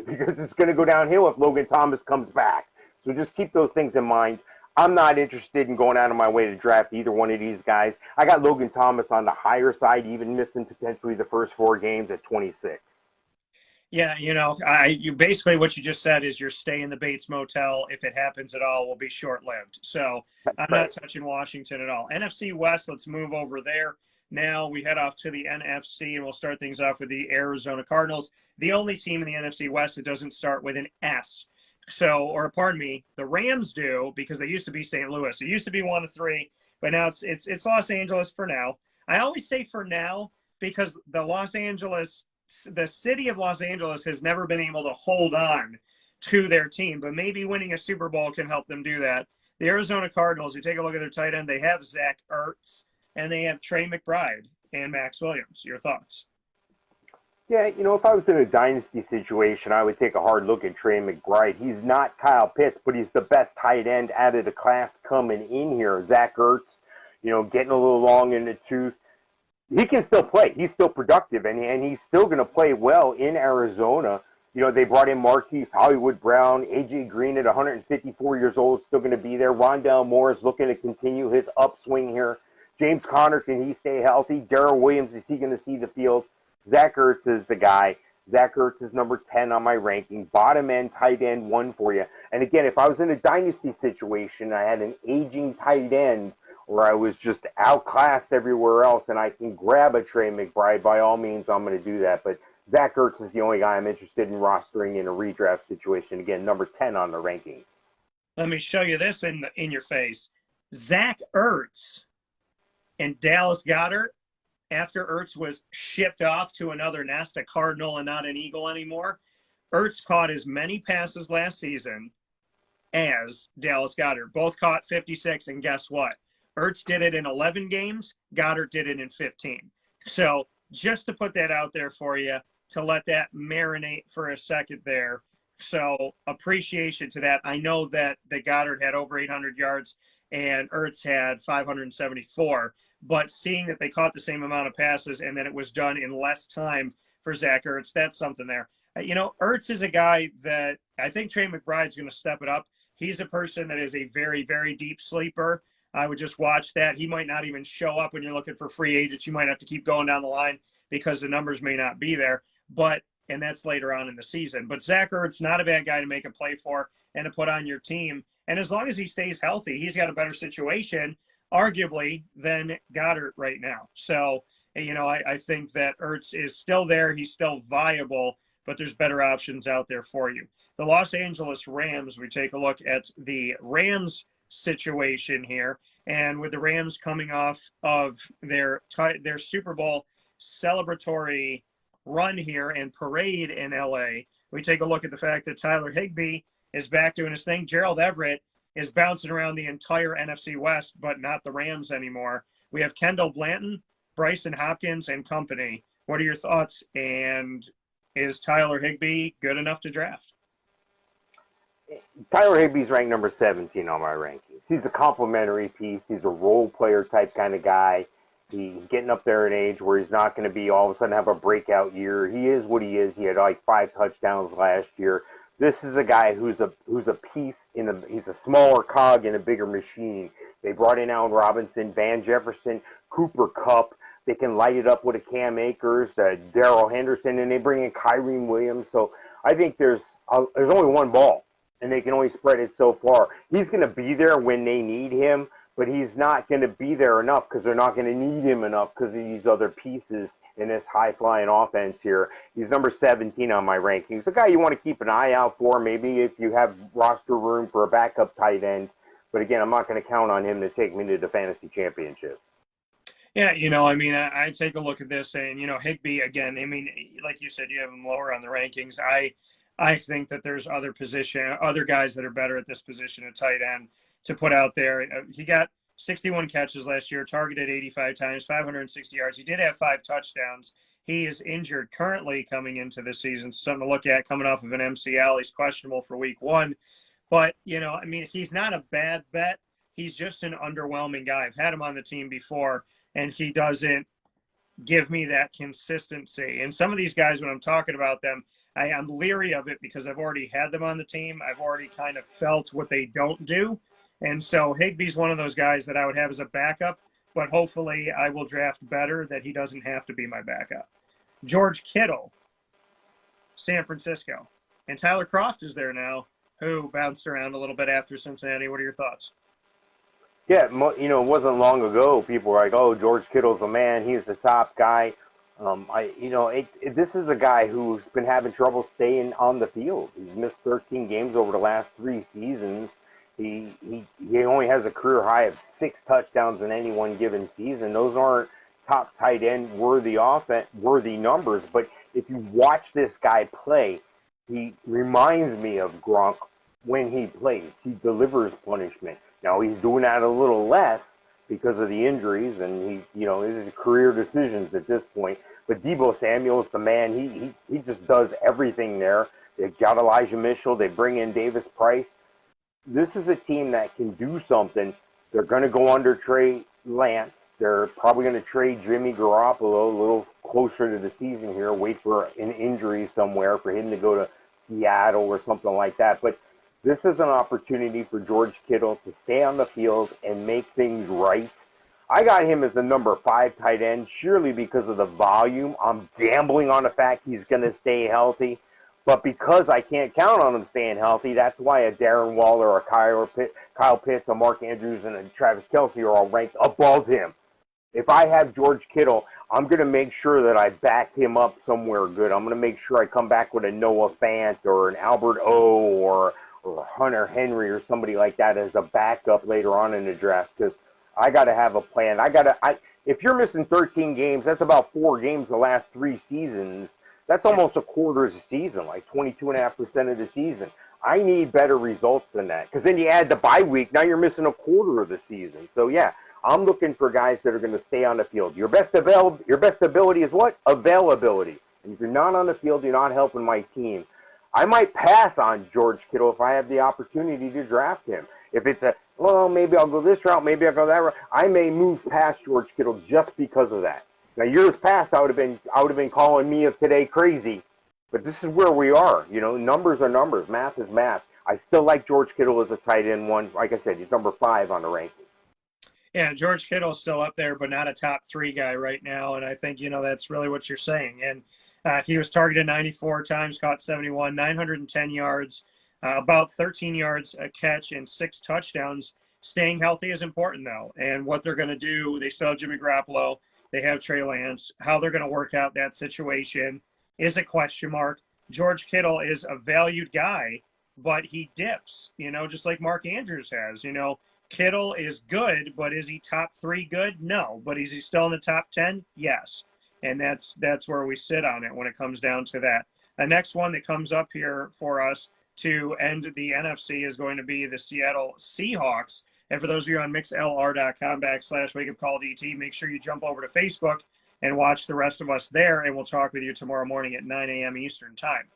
because it's going to go downhill if Logan Thomas comes back. So just keep those things in mind. I'm not interested in going out of my way to draft either one of these guys. I got Logan Thomas on the higher side, even missing potentially the first 4 games at 26. Yeah, you basically what you just said is your stay in the Bates Motel, if it happens at all, will be short-lived. So I'm not touching Washington at all. NFC West, let's move over there. Now we head off to the NFC, and we'll start things off with the Arizona Cardinals, the only team in the NFC West that doesn't start with an S. The Rams do, because they used to be St. Louis. It used to be 1 of 3, but now it's Los Angeles for now. I always say for now because the city of Los Angeles has never been able to hold on to their team, but maybe winning a Super Bowl can help them do that. The Arizona Cardinals, you take a look at their tight end, they have Zach Ertz, and they have Trey McBride and Max Williams. Your thoughts? Yeah, if I was in a dynasty situation, I would take a hard look at Trey McBride. He's not Kyle Pitts, but he's the best tight end out of the class coming in here. Zach Ertz, getting a little long in the tooth. He can still play. He's still productive, and he's still going to play well in Arizona. They brought in Marquise Hollywood Brown, A.J. Green at 154 years old, still going to be there. Rondale Moore is looking to continue his upswing here. James Conner, can he stay healthy? Darrell Williams, is he going to see the field? Zach Ertz is the guy. Zach Ertz is number 10 on my ranking. Bottom end, tight end, 1 for you. And again, if I was in a dynasty situation, I had an aging tight end where I was just outclassed everywhere else, and I can grab a Trey McBride, by all means, I'm going to do that. But Zach Ertz is the only guy I'm interested in rostering in a redraft situation. Again, number 10 on the rankings. Let me show you this in your face. Zach Ertz and Dallas Goedert, after Ertz was shipped off to another nest, a Cardinal and not an Eagle anymore, Ertz caught as many passes last season as Dallas Goedert. Both caught 56, and guess what? Ertz did it in 11 games. Goddard did it in 15. So just to put that out there for you, to let that marinate for a second there. So appreciation to that. I know that Goddard had over 800 yards and Ertz had 574. But seeing that they caught the same amount of passes and that it was done in less time for Zach Ertz, that's something there. Ertz is a guy that I think Trey McBride's going to step it up. He's a person that is a very, very deep sleeper. I would just watch that. He might not even show up when you're looking for free agents. You might have to keep going down the line because the numbers may not be there. And that's later on in the season. But Zach Ertz, not a bad guy to make a play for and to put on your team. And as long as he stays healthy, he's got a better situation, arguably, than Goddard right now. So, I think that Ertz is still there. He's still viable, but there's better options out there for you. The Los Angeles Rams, we take a look at the Rams situation here. And with the Rams coming off of their Super Bowl celebratory run here and parade in LA, we take a look at the fact that Tyler Higbee is back doing his thing. Gerald Everett is bouncing around the entire NFC West, but not the Rams anymore. We have Kendall Blanton, Bryson Hopkins, and company. What are your thoughts? And is Tyler Higbee good enough to draft? Tyler Higbee's ranked number 17 on my rankings. He's a complimentary piece. He's a role player type kind of guy. He's getting up there in age where he's not going to be all of a sudden have a breakout year. He is what he is. He had like 5 touchdowns last year. This is a guy who's a piece he's a smaller cog in a bigger machine. They brought in Allen Robinson, Van Jefferson, Cooper Kupp. They can light it up with a Cam Akers, Darrell Henderson, and they bring in Kyren Williams. So I think there's only one ball, and they can only spread it so far. He's going to be there when they need him, but he's not going to be there enough because they're not going to need him enough because of these other pieces in this high-flying offense here. He's number 17 on my rankings. A guy you want to keep an eye out for, maybe if you have roster room for a backup tight end. But again, I'm not going to count on him to take me to the fantasy championship. Yeah, I take a look at this and, Higbee, again, like you said, you have him lower on the rankings. I think that there's other guys that are better at this position at tight end to put out there. He got 61 catches last year, targeted 85 times, 560 yards. He did have 5 touchdowns. He is injured currently coming into this season. Something to look at coming off of an MCL. He's questionable for week 1. But, he's not a bad bet. He's just an underwhelming guy. I've had him on the team before, and he doesn't give me that consistency. And some of these guys, when I'm talking about them, I'm leery of it because I've already had them on the team. I've already kind of felt what they don't do. And so Higbee's one of those guys that I would have as a backup, but hopefully I will draft better that he doesn't have to be my backup. George Kittle, San Francisco. And Tyler Kroft is there now, who bounced around a little bit after Cincinnati. What are your thoughts? Yeah, it wasn't long ago people were like, "Oh, George Kittle's a man. He's the top guy." This is a guy who's been having trouble staying on the field. He's missed 13 games over the last 3 seasons. He only has a career high of 6 touchdowns in any one given season. Those aren't top tight end worthy numbers. But if you watch this guy play, he reminds me of Gronk when he plays. He delivers punishment. Now he's doing that a little less because of the injuries and his career decisions at this point. But Deebo Samuel's the man. He just does everything there. They got Elijah Mitchell. They bring in Davis Price. This is a team that can do something. They're going to go under Trey Lance. They're probably going to trade Jimmy Garoppolo a little closer to the season here, wait for an injury somewhere for him to go to Seattle or something like that. But this is an opportunity for George Kittle to stay on the field and make things right. I got him as the number 5 tight end, surely because of the volume. I'm gambling on the fact he's going to stay healthy. But because I can't count on him staying healthy, that's why a Darren Waller, a Kyle Pitts, a Mark Andrews, and a Travis Kelce are all ranked above him. If I have George Kittle, I'm going to make sure that I back him up somewhere good. I'm going to make sure I come back with a Noah Fant or an Albert O or Hunter Henry or somebody like that as a backup later on in the draft because I got to have a plan. If you're missing 13 games, that's about 4 games the last 3 seasons. That's almost a quarter of the season, like 22.5% of the season. I need better results than that because then you add the bye week. Now you're missing a quarter of the season. So, yeah, I'm looking for guys that are going to stay on the field. Your best ability is what? Availability. And if you're not on the field, you're not helping my team. I might pass on George Kittle if I have the opportunity to draft him. If it's maybe I'll go this route, maybe I'll go that route. I may move past George Kittle just because of that. Now, years past, I would have been calling me of today crazy But this is where we are. Numbers are numbers. Math is math. I still like George Kittle as a tight end one. Like I said, he's number 5 on the ranking. Yeah, George Kittle's still up there, but not a top 3 guy right now. And I think, that's really what you're saying. And he was targeted 94 times, caught 71, 910 yards, about 13 yards a catch, and 6 touchdowns. Staying healthy is important, though. And what they're going to do, they still have Jimmy Garoppolo. They have Trey Lance. How they're going to work out that situation is a question mark. George Kittle is a valued guy, but he dips, just like Mark Andrews has. Kittle is good, but is he top 3 good? No. But is he still in the top 10? Yes. And that's where we sit on it when it comes down to that. The next one that comes up here for us to end the NFC is going to be the Seattle Seahawks. And for those of you on mixlr.com/wakeupcalldt, make sure you jump over to Facebook and watch the rest of us there, and we'll talk with you tomorrow morning at 9 a.m. Eastern Time.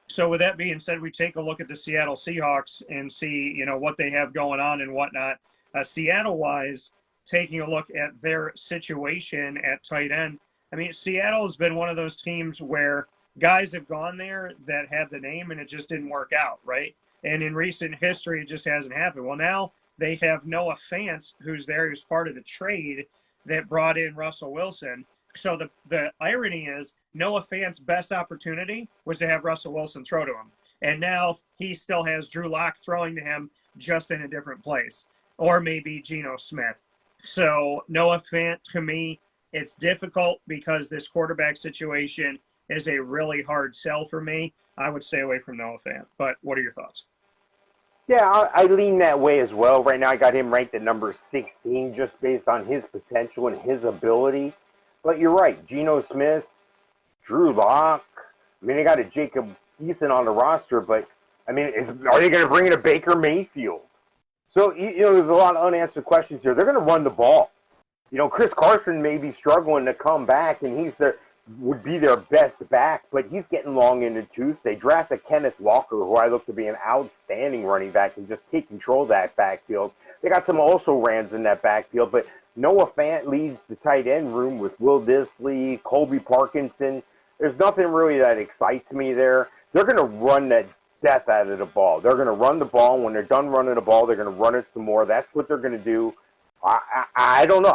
So with that being said, we take a look at the Seattle Seahawks and see, what they have going on and whatnot. Seattle-wise, taking a look at their situation at tight end, I mean, Seattle has been one of those teams where guys have gone there that had the name and it just didn't work out, right? And in recent history, it just hasn't happened. Well, now they have Noah Fant, who's there, who's part of the trade that brought in Russell Wilson. So the irony is Noah Fant's best opportunity was to have Russell Wilson throw to him. And now he still has Drew Lock throwing to him just in a different place. Or maybe Geno Smith. So Noah Fant, to me, it's difficult because this quarterback situation is a really hard sell for me. I would stay away from Noah Fant. But what are your thoughts? Yeah, I lean that way as well. Right now, I got him ranked at number 16 just based on his potential and his ability. But you're right. Geno Smith, Drew Lock. I mean, they got a Jacob Eason on the roster, but, I mean, are they going to bring in a Baker Mayfield? So, there's a lot of unanswered questions here. They're going to run the ball. Chris Carson may be struggling to come back, and would be their best back, but he's getting long in the tooth. They drafted Kenneth Walker, who I look to be an outstanding running back, and just take control of that backfield. They got some also-rans in that backfield, but Noah Fant leads the tight end room with Will Dissly, Colby Parkinson. There's nothing really that excites me there. They're going to run that death out of the ball. They're going to run the ball. When they're done running the ball, they're going to run it some more. That's what they're going to do. I don't know.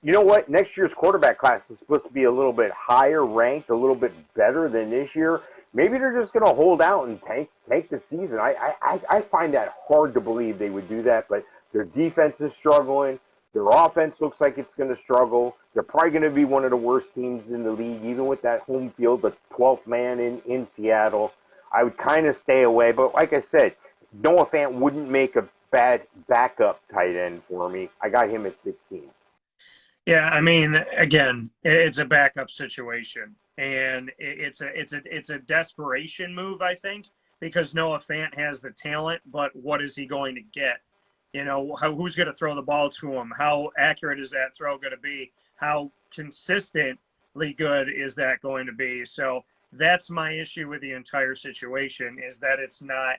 You know what? Next year's quarterback class is supposed to be a little bit higher ranked, a little bit better than this year. Maybe they're just going to hold out and tank the season. I find that hard to believe they would do that, but their defense is struggling. Their offense looks like it's going to struggle. They're probably going to be one of the worst teams in the league, even with that home field, the 12th man in Seattle. I would kind of stay away. But like I said, Noah Fant wouldn't make a bad backup tight end for me. I got him at 16. Yeah, I mean, again, it's a backup situation, and it's a desperation move, I think, because Noah Fant has the talent, but what is he going to get? Who's going to throw the ball to him? How accurate is that throw going to be? How consistently good is that going to be? So that's my issue with the entire situation, is that it's not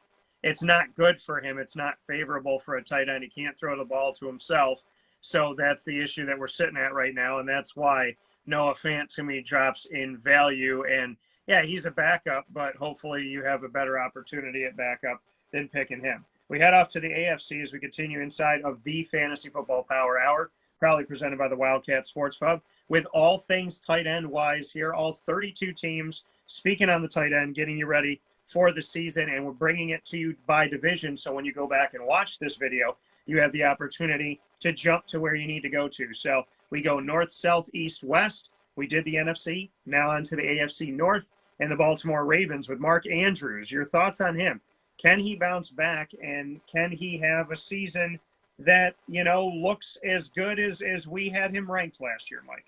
good for him. It's not favorable for a tight end. He can't throw the ball to himself. So that's the issue that we're sitting at right now, and that's why Noah Fant, to me, drops in value. And, yeah, he's a backup, but hopefully you have a better opportunity at backup than picking him. We head off to the AFC as we continue inside of the Fantasy Football Power Hour, proudly presented by the Wildcat Sports Pub, with all things tight end-wise here, all 32 teams speaking on the tight end, getting you ready for the season, and we're bringing it to you by division, so when you go back and watch this video, you have the opportunity to jump to where you need to go to. So we go north, south, east, west. We did the NFC. Now on to the AFC North and the Baltimore Ravens with Mark Andrews. Your thoughts on him? Can he bounce back, and can he have a season that, looks as good as we had him ranked last year, Mike?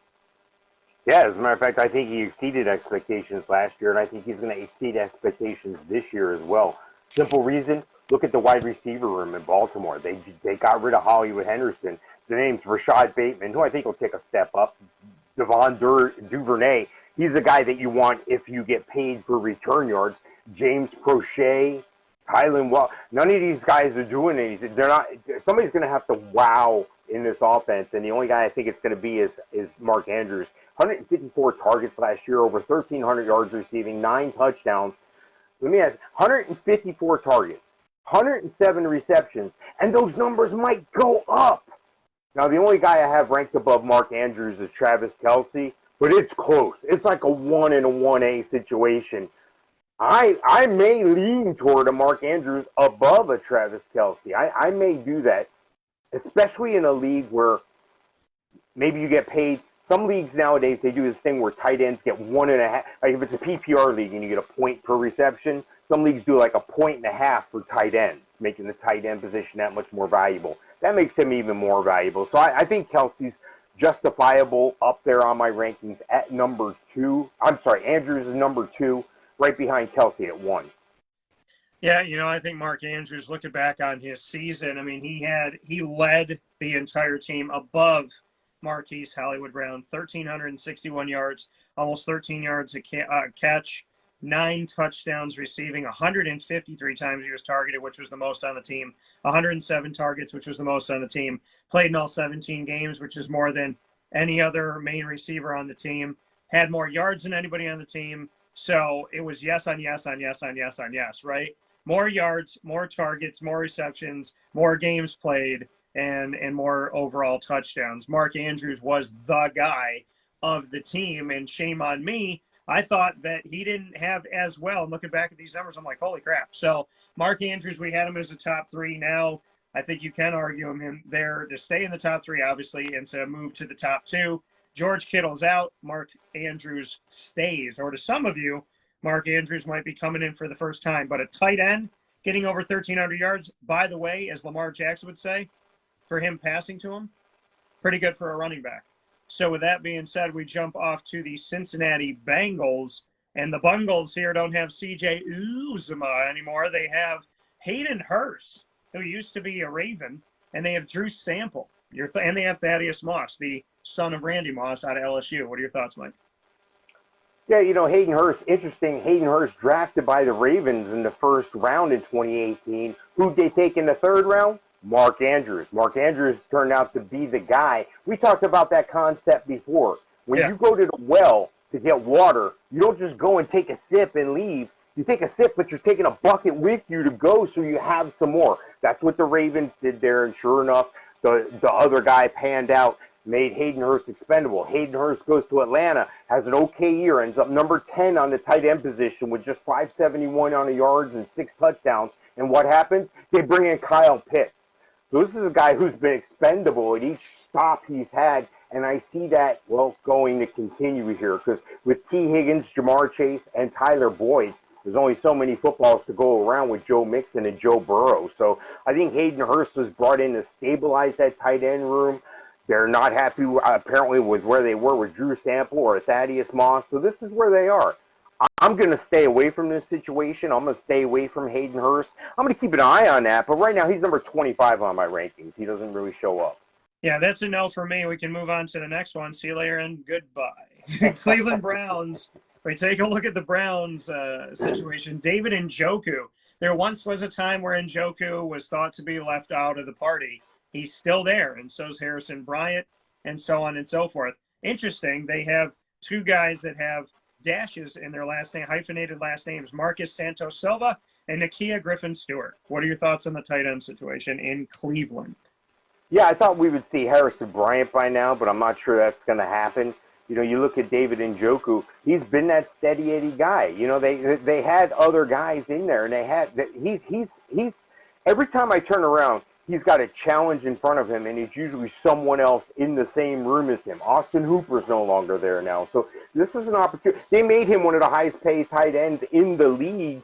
Yeah, as a matter of fact, I think he exceeded expectations last year, and I think he's going to exceed expectations this year as well. Simple reason, look at the wide receiver room in Baltimore. They got rid of Hollywood Henderson. The name's Rashad Bateman, who I think will take a step up. Devon Duvernay, he's a guy that you want if you get paid for return yards. James Prochet, Tylen Well, none of these guys are doing anything. They're not. Somebody's going to have to wow in this offense, and the only guy I think it's going to be is Mark Andrews. 154 targets last year, over 1,300 yards receiving, 9 touchdowns. Let me ask, 154 targets, 107 receptions, and those numbers might go up. Now, the only guy I have ranked above Mark Andrews is Travis Kelce, but it's close. It's like a 1 in a 1A situation. I may lean toward a Mark Andrews above a Travis Kelce. I may do that, especially in a league where maybe you get paid. Some leagues nowadays, they do this thing where tight ends get 1.5. Like if it's a PPR league and you get a point per reception, some leagues do like a 1.5 for tight ends, making the tight end position that much more valuable. That makes him even more valuable. So I think Kelce's justifiable up there on my rankings at number 2. I'm sorry, Andrews is number 2, right behind Kelce at 1. Yeah, I think Mark Andrews, looking back on his season, I mean, he led the entire team above Marquise Hollywood Brown, 1,361 yards, almost 13 yards a catch, 9 touchdowns receiving, 153 times he was targeted, which was the most on the team, 107 targets, which was the most on the team, played in all 17 games, which is more than any other main receiver on the team, had more yards than anybody on the team. So it was yes on yes on yes on yes on yes, right? More yards, more targets, more receptions, more games played, and more overall touchdowns. Mark Andrews was the guy of the team, and shame on me. I thought that he didn't have as well. Looking back at these numbers, I'm like, holy crap. So Mark Andrews, we had him as a top 3. Now I think you can argue him there to stay in the top 3, obviously, and to move to the top 2. George Kittle's out. Mark Andrews stays. Or to some of you, Mark Andrews might be coming in for the first time. But a tight end getting over 1,300 yards, by the way, as Lamar Jackson would say, for him passing to him, pretty good for a running back. So with that being said, we jump off to the Cincinnati Bengals. And the Bungles here don't have C.J. Uzomah anymore. They have Hayden Hurst, who used to be a Raven, and they have Drew Sample. And they have Thaddeus Moss, the son of Randy Moss out of LSU. What are your thoughts, Mike? Yeah, Hayden Hurst, interesting. Hayden Hurst drafted by the Ravens in the first round in 2018. Who'd they take in the third round? Mark Andrews. Mark Andrews turned out to be the guy. We talked about that concept before. When you go to the well to get water, you don't just go and take a sip and leave. You take a sip, but you're taking a bucket with you to go so you have some more. That's what the Ravens did there, and sure enough, the other guy panned out, made Hayden Hurst expendable. Hayden Hurst goes to Atlanta, has an okay year, ends up number 10 on the tight end position with just 571 on the yards and 6 touchdowns. And what happens? They bring in Kyle Pitts. So this is a guy who's been expendable at each stop he's had, and I see that, going to continue here because with T. Higgins, Jamar Chase, and Tyler Boyd, there's only so many footballs to go around with Joe Mixon and Joe Burrow. So I think Hayden Hurst was brought in to stabilize that tight end room. They're not happy, apparently, with where they were with Drew Sample or Thaddeus Moss. So this is where they are. I'm going to stay away from this situation. I'm going to stay away from Hayden Hurst. I'm going to keep an eye on that. But right now, he's number 25 on my rankings. He doesn't really show up. Yeah, that's a no for me. We can move on to the next one. See you later and goodbye. Cleveland Browns. We take a look at the Browns situation. David Njoku. There once was a time where Njoku was thought to be left out of the party. He's still there, and so is Harrison Bryant, and so on and so forth. Interesting, they have 2 guys that have dashes in their last name, hyphenated last names, Marcus Santos Silva and Nakia Griffin-Stewart. What are your thoughts on the tight end situation in Cleveland? Yeah, I thought we would see Harrison Bryant by now, but I'm not sure that's going to happen. You look at David Njoku, he's been that steady Eddie guy. They had other guys in there, and he's every time I turn around, he's got a challenge in front of him, and it's usually someone else in the same room as him. Austin Hooper's no longer there now. So this is an opportunity. They made him one of the highest paid tight ends in the league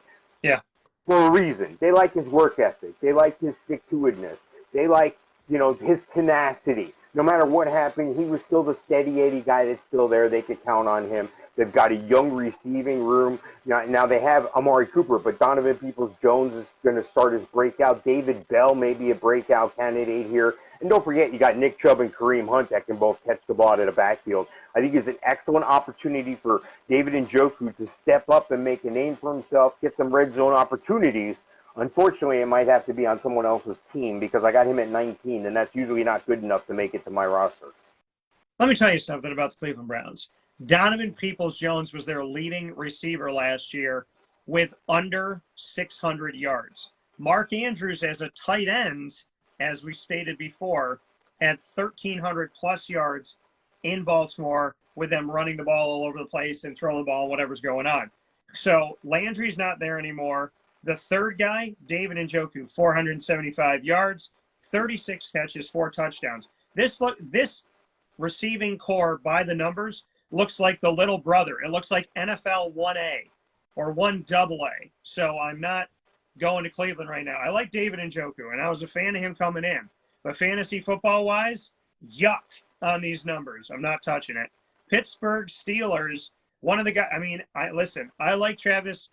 for a reason. They like his work ethic. They like his stick-to-itiveness. They like, his tenacity. No matter what happened, he was still the steady Eddie guy that's still there. They could count on him. They've got a young receiving room. Now they have Amari Cooper, but Donovan Peoples-Jones is going to start his breakout. David Bell may be a breakout candidate here. And don't forget, you got Nick Chubb and Kareem Hunt that can both catch the ball out of the backfield. I think it's an excellent opportunity for David Njoku to step up and make a name for himself, get some red zone opportunities. Unfortunately, it might have to be on someone else's team because I got him at 19, and that's usually not good enough to make it to my roster. Let me tell you something about the Cleveland Browns. Donovan Peoples-Jones was their leading receiver last year with under 600 yards. Mark Andrews as a tight end, as we stated before, had 1,300 plus yards in Baltimore with them running the ball all over the place and throwing the ball, whatever's going on. So Landry's not there anymore. The third guy, David Njoku, 475 yards, 36 catches, 4 touchdowns. This receiving core by the numbers looks like the little brother. It looks like NFL 1A or 1AA. So I'm not going to Cleveland right now. I like David Njoku, and I was a fan of him coming in. But fantasy football-wise, yuck on these numbers. I'm not touching it. Pittsburgh Steelers, one of the guys, I like Travis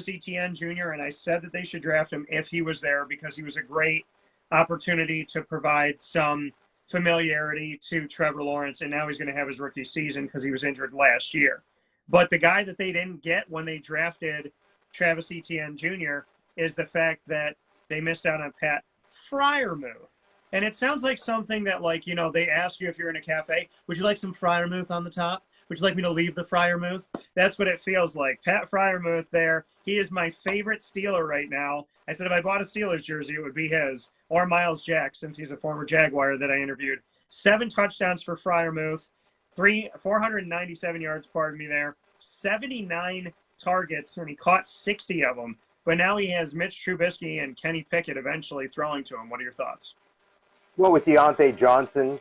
Etienne Jr., and I said that they should draft him if he was there because he was a great opportunity to provide some familiarity to Trevor Lawrence, and now he's going to have his rookie season because he was injured last year. But the guy that they didn't get when they drafted Travis Etienne Jr. is the fact that they missed out on Pat Freiermuth. And it sounds like something that, like, you know, they ask you if you're in a cafe, would you like some Freiermuth on the top? Would you like me to leave the Freiermuth? That's what it feels like. Pat Freiermuth there. He is my favorite Steeler right now. I said if I bought a Steelers jersey, it would be his. Or Miles Jack, since he's a former Jaguar that I interviewed. 7 touchdowns for Freiermuth. 497 yards, pardon me there. 79 targets, and he caught 60 of them. But now he has Mitch Trubisky and Kenny Pickett eventually throwing to him. What are your thoughts? Well, with Deontay Johnson,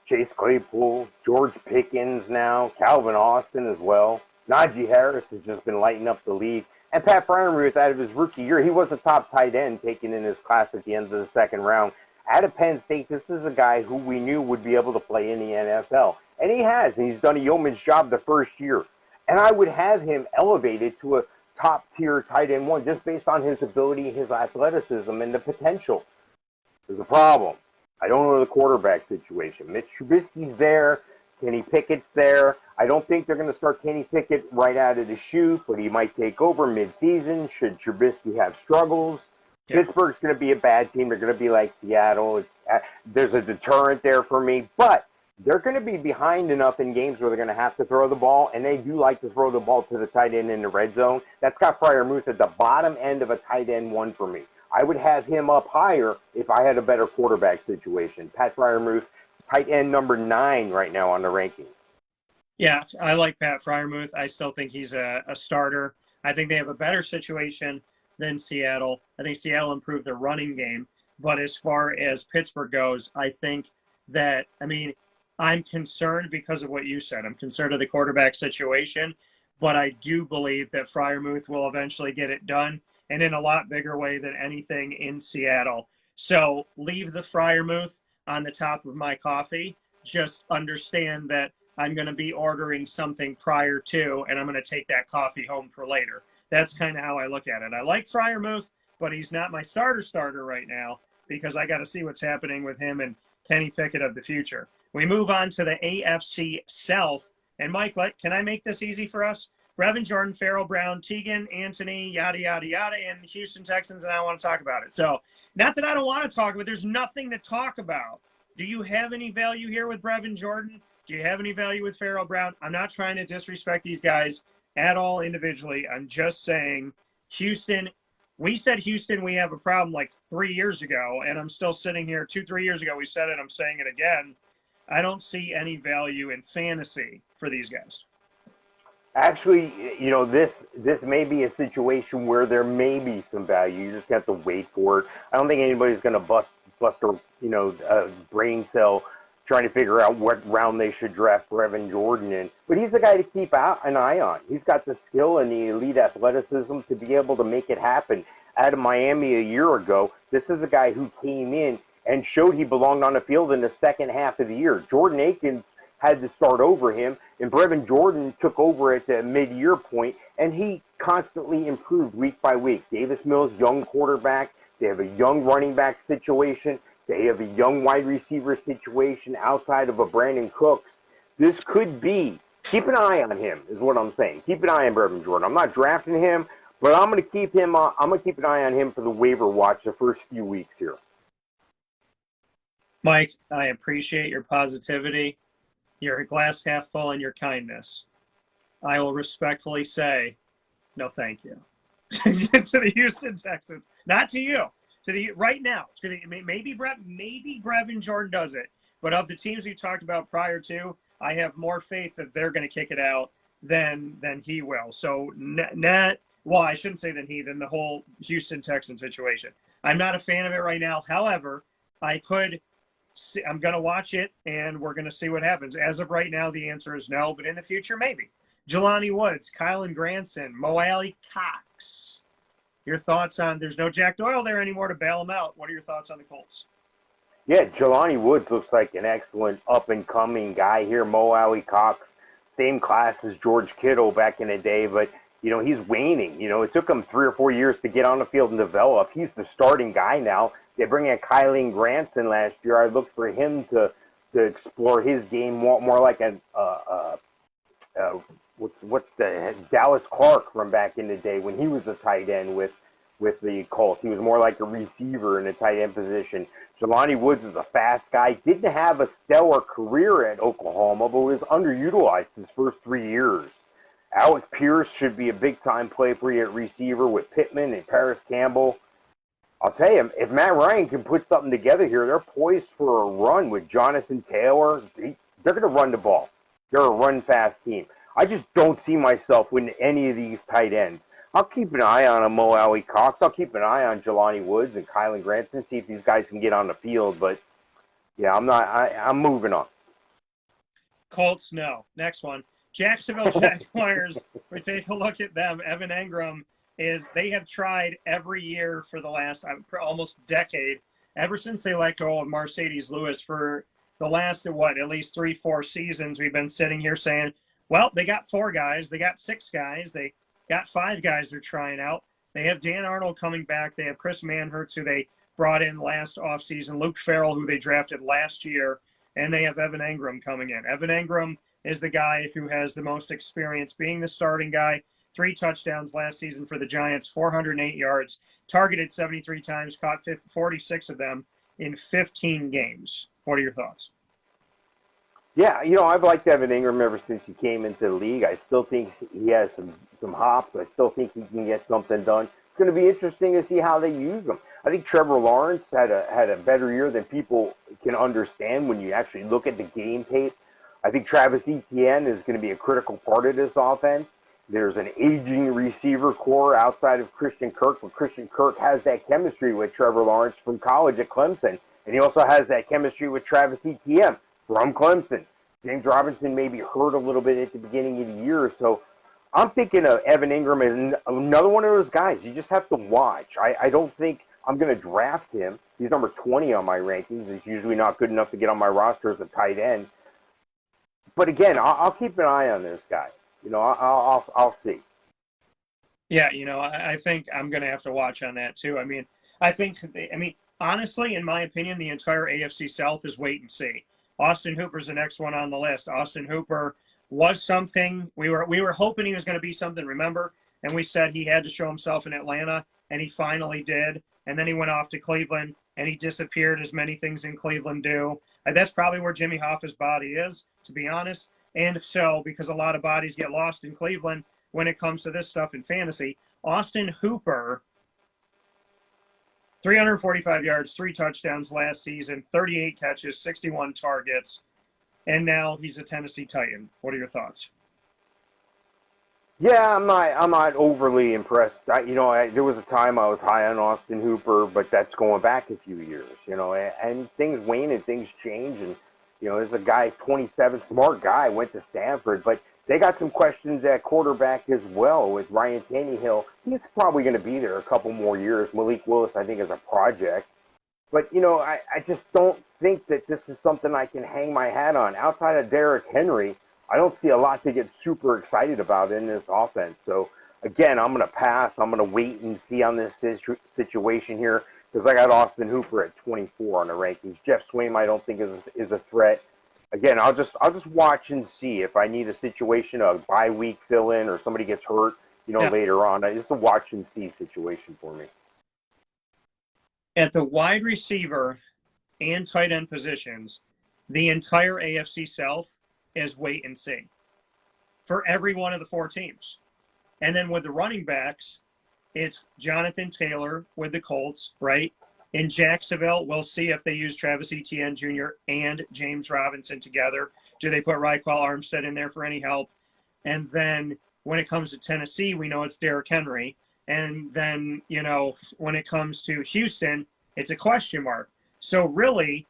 Chase Claypool, George Pickens now, Calvin Austin as well. Najee Harris has just been lighting up the league. And Pat Freiermuth, out of his rookie year, he was a top tight end taken in his class at the end of the second round. Out of Penn State, this is a guy who we knew would be able to play in the NFL. And he has, and he's done a yeoman's job the first year. And I would have him elevated to a top-tier tight end one just based on his ability, his athleticism, and the potential. There's a problem. I don't know the quarterback situation. Mitch Trubisky's there. Kenny Pickett's there. I don't think they're going to start Kenny Pickett right out of the chute, but he might take over mid-season should Trubisky have struggles. Yeah. Pittsburgh's going to be a bad team. They're going to be like Seattle. There's a deterrent there for me, but they're going to be behind enough in games where they're going to have to throw the ball, and they do like to throw the ball to the tight end in the red zone. That's got Freiermuth at the bottom end of a tight end one for me. I would have him up higher if I had a better quarterback situation. Pat Freiermuth, tight end number 9 right now on the rankings. Yeah, I like Pat Freiermuth. I still think he's a starter. I think they have a better situation than Seattle. I think Seattle improved their running game. But as far as Pittsburgh goes, I think that, I'm concerned because of what you said. I'm concerned of the quarterback situation. But I do believe that Freiermuth will eventually get it done, and in a lot bigger way than anything in Seattle. So leave the Freiermuth on the top of my coffee. Just understand that I'm going to be ordering something prior to, and I'm going to take that coffee home for later. That's kind of how I look at it. I like Freiermuth, but he's not my starter right now because I got to see what's happening with him and Kenny Pickett of the future. We move on to the AFC South. And Mike, can I make this easy for us? Brevin Jordan, Farrell Brown, Teagan, Anthony, yada, yada, yada, and Houston Texans, and I want to talk about it. So, not that I don't want to talk about it, there's nothing to talk about. Do you have any value here with Brevin Jordan? Do you have any value with Farrell Brown? I'm not trying to disrespect these guys at all individually. I'm just saying Houston, we said Houston, we have a problem like 3 years ago, and I'm still sitting here 2-3 years ago. We said it, I'm saying it again. I don't see any value in fantasy for these guys. Actually, this may be a situation where there may be some value. You just have to wait for it. I don't think anybody's going to bust a brain cell trying to figure out what round they should draft Brevin Jordan in. But he's the guy to keep an eye on. He's got the skill and the elite athleticism to be able to make it happen. Out of Miami a year ago, this is a guy who came in and showed he belonged on the field in the second half of the year. Jordan Akins had to start over him, and Brevin Jordan took over at the mid-year point, and he constantly improved week by week. Davis Mills, young quarterback. They have a young running back situation. They have a young wide receiver situation outside of a Brandon Cooks. This could be, keep an eye on him, is what I'm saying. Keep an eye on Brevin Jordan. I'm not drafting him, but I'm going to keep him. I'm going to keep an eye on him for the waiver watch the first few weeks here. Mike, I appreciate your positivity. You're a glass half full in your kindness. I will respectfully say, no, thank you. To the Houston Texans, not to you. To the right now, to the, maybe Brevin Jordan does it, but of the teams we talked about prior to, I have more faith that they're going to kick it out than he will. So well, I shouldn't say than the whole Houston Texans situation. I'm not a fan of it right now. However, I'm going to watch it, and we're going to see what happens. As of right now, the answer is no, but in the future, maybe. Jelani Woods, Kylan Granson, Mo Alley Cox. Your thoughts on, there's no Jack Doyle there anymore to bail him out. What are your thoughts on the Colts? Yeah, Jelani Woods looks like an excellent up-and-coming guy here. Mo Alley Cox, same class as George Kittle back in the day, but, he's waning. It took him 3 or 4 years to get on the field and develop. He's the starting guy now. They bring in Kylan Granson last year. I looked for him to explore his game more like what's the Dallas Clark from back in the day when he was a tight end with the Colts. He was more like a receiver in a tight end position. Jelani Woods is a fast guy. Didn't have a stellar career at Oklahoma, but was underutilized his first 3 years. Alec Pierce should be a big-time play for you at receiver with Pittman and Paris Campbell. I'll tell you, if Matt Ryan can put something together here, they're poised for a run with Jonathan Taylor. They're going to run the ball. They're a run-fast team. I just don't see myself with any of these tight ends. I'll keep an eye on a Mo Alley Cox. I'll keep an eye on Jelani Woods and Kylan Granson, see if these guys can get on the field. But, yeah, I'm moving on. Colts, no. Next one. Jacksonville Jaguars, we take a look at them. Evan Engram they have tried every year for the last almost decade, ever since they let go of Mercedes Lewis for the last, at least 3-4 seasons. We've been sitting here saying, well, they got 4 guys. They got 6 guys. They got 5 guys they're trying out. They have Dan Arnold coming back. They have Chris Manhertz, who they brought in last offseason, Luke Farrell, who they drafted last year, and they have Evan Engram coming in. Evan Engram is the guy who has the most experience being the starting guy. 3 touchdowns last season for the Giants, 408 yards, targeted 73 times, caught 46 of them in 15 games. What are your thoughts? Yeah, I've liked Evan Engram ever since he came into the league. I still think he has some hops. I still think he can get something done. It's going to be interesting to see how they use him. I think Trevor Lawrence had a better year than people can understand when you actually look at the game tape. I think Travis Etienne is going to be a critical part of this offense. There's an aging receiver core outside of Christian Kirk, but Christian Kirk has that chemistry with Trevor Lawrence from college at Clemson, and he also has that chemistry with Travis Etienne from Clemson. James Robinson maybe hurt a little bit at the beginning of the year, so I'm thinking of Evan Engram as another one of those guys. You just have to watch. I don't think I'm going to draft him. He's number 20 on my rankings. He's usually not good enough to get on my roster as a tight end. But again, I'll keep an eye on this guy. I'll see. Yeah, I think I'm going to have to watch on that too. Honestly, in my opinion, the entire AFC South is wait and see. Austin Hooper's the next one on the list. Austin Hooper was something. We were hoping he was going to be something, remember? And we said he had to show himself in Atlanta, and he finally did. And then he went off to Cleveland, and he disappeared, as many things in Cleveland do. And that's probably where Jimmy Hoffa's body is, to be honest. And so, because a lot of bodies get lost in Cleveland when it comes to this stuff in fantasy, Austin Hooper, 345 yards, 3 touchdowns last season, 38 catches, 61 targets, and now he's a Tennessee Titan. What are your thoughts? Yeah, I'm not overly impressed. There was a time I was high on Austin Hooper, but that's going back a few years. And things wane and things change, and there's a guy, 27, smart guy, went to Stanford, but they got some questions at quarterback as well with Ryan Tannehill. He's probably going to be there a couple more years. Malik Willis, I think, is a project. But, I just don't think that this is something I can hang my hat on. Outside of Derrick Henry, I don't see a lot to get super excited about in this offense. So, again, I'm going to pass. I'm going to wait and see on this situation here because I got Austin Hooper at 24 on the rankings. Jeff Swaim, I don't think is a threat. Again, I'll just watch and see if I need a situation, a bye week fill in, or somebody gets hurt, later on. It's a watch and see situation for me. At the wide receiver and tight end positions, the entire AFC South is wait and see for every one of the four teams. And then with the running backs, it's Jonathan Taylor with the Colts, right? In Jacksonville, we'll see if they use Travis Etienne Jr. and James Robinson together. Do they put Raekwon Armstead in there for any help? And then when it comes to Tennessee, we know it's Derrick Henry. And then, when it comes to Houston, it's a question mark. So really,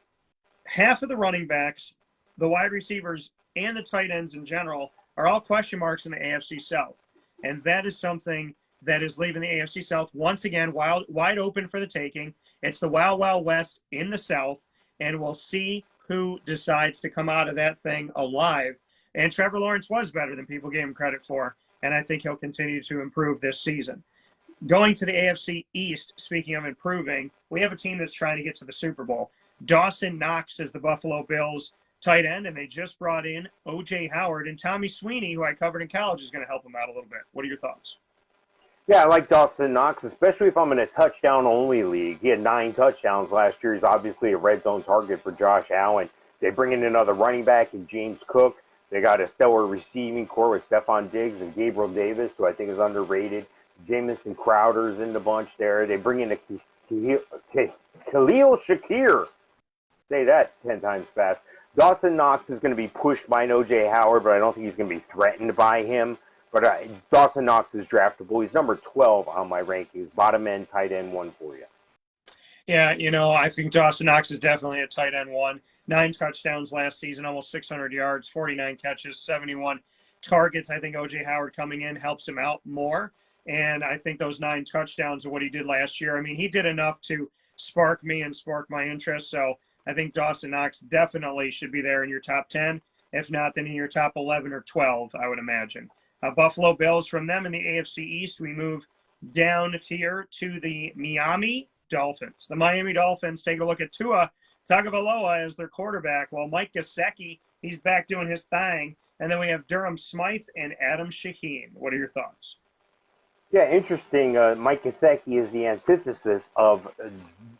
half of the running backs, the wide receivers, and the tight ends in general are all question marks in the AFC South. And that is something that is leaving the AFC South once again wide open for the taking. It's the Wild Wild West in the South, and we'll see who decides to come out of that thing alive. And Trevor Lawrence was better than people gave him credit for, and I think he'll continue to improve this season. Going to the AFC East, speaking of improving, we have a team that's trying to get to the Super Bowl. Dawson Knox is the Buffalo Bills tight end, and they just brought in O.J. Howard, and Tommy Sweeney, who I covered in college, is going to help him out a little bit. What are your thoughts? Yeah, I like Dawson Knox, especially if I'm in a touchdown-only league. He had 9 touchdowns last year. He's obviously a red zone target for Josh Allen. They bring in another running back in James Cook. They got a stellar receiving core with Stephon Diggs and Gabriel Davis, who I think is underrated. Jamison Crowder's in the bunch there. They bring in Khalil Shakir. Say that 10 times fast. Dawson Knox is going to be pushed by an O.J. Howard, but I don't think he's going to be threatened by him. But Dawson Knox is draftable. He's number 12 on my rankings. Bottom end, tight end 1 for you. Yeah, I think Dawson Knox is definitely a tight end 1. 9 touchdowns last season, almost 600 yards, 49 catches, 71 targets. I think O.J. Howard coming in helps him out more. And I think those 9 touchdowns are what he did last year. I mean, he did enough to spark me and spark my interest. So I think Dawson Knox definitely should be there in your top 10. If not, then in your top 11 or 12, I would imagine. Buffalo Bills, from them in the AFC East, we move down here to the Miami Dolphins. The Miami Dolphins take a look at Tua Tagovailoa as their quarterback, while Mike Gesicki, he's back doing his thing. And then we have Durham Smythe and Adam Shaheen. What are your thoughts? Yeah, interesting. Mike Gesicki is the antithesis of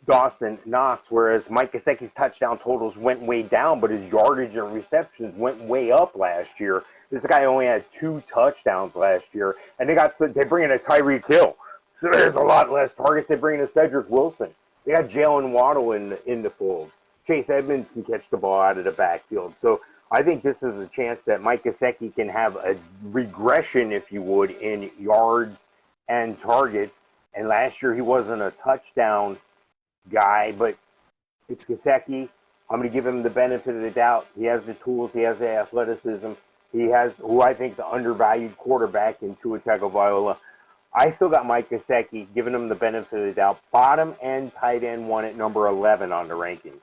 Dawson Knox, whereas Mike Gesicki's touchdown totals went way down, but his yardage and receptions went way up last year. This guy only had 2 touchdowns last year, and they bring in a Tyreek Hill. So there's a lot less targets. They bring in a Cedric Wilson. They got Jalen Waddle in the fold. Chase Edmonds can catch the ball out of the backfield. So I think this is a chance that Mike Gesicki can have a regression, if you would, in yards and targets. And last year he wasn't a touchdown guy, but it's Gesicki. I'm going to give him the benefit of the doubt. He has the tools. He has the athleticism. He has who I think is the undervalued quarterback in Tua Tagovailoa. I still got Mike Gesicki, giving him the benefit of the doubt. Bottom end tight end 1 at number 11 on the rankings.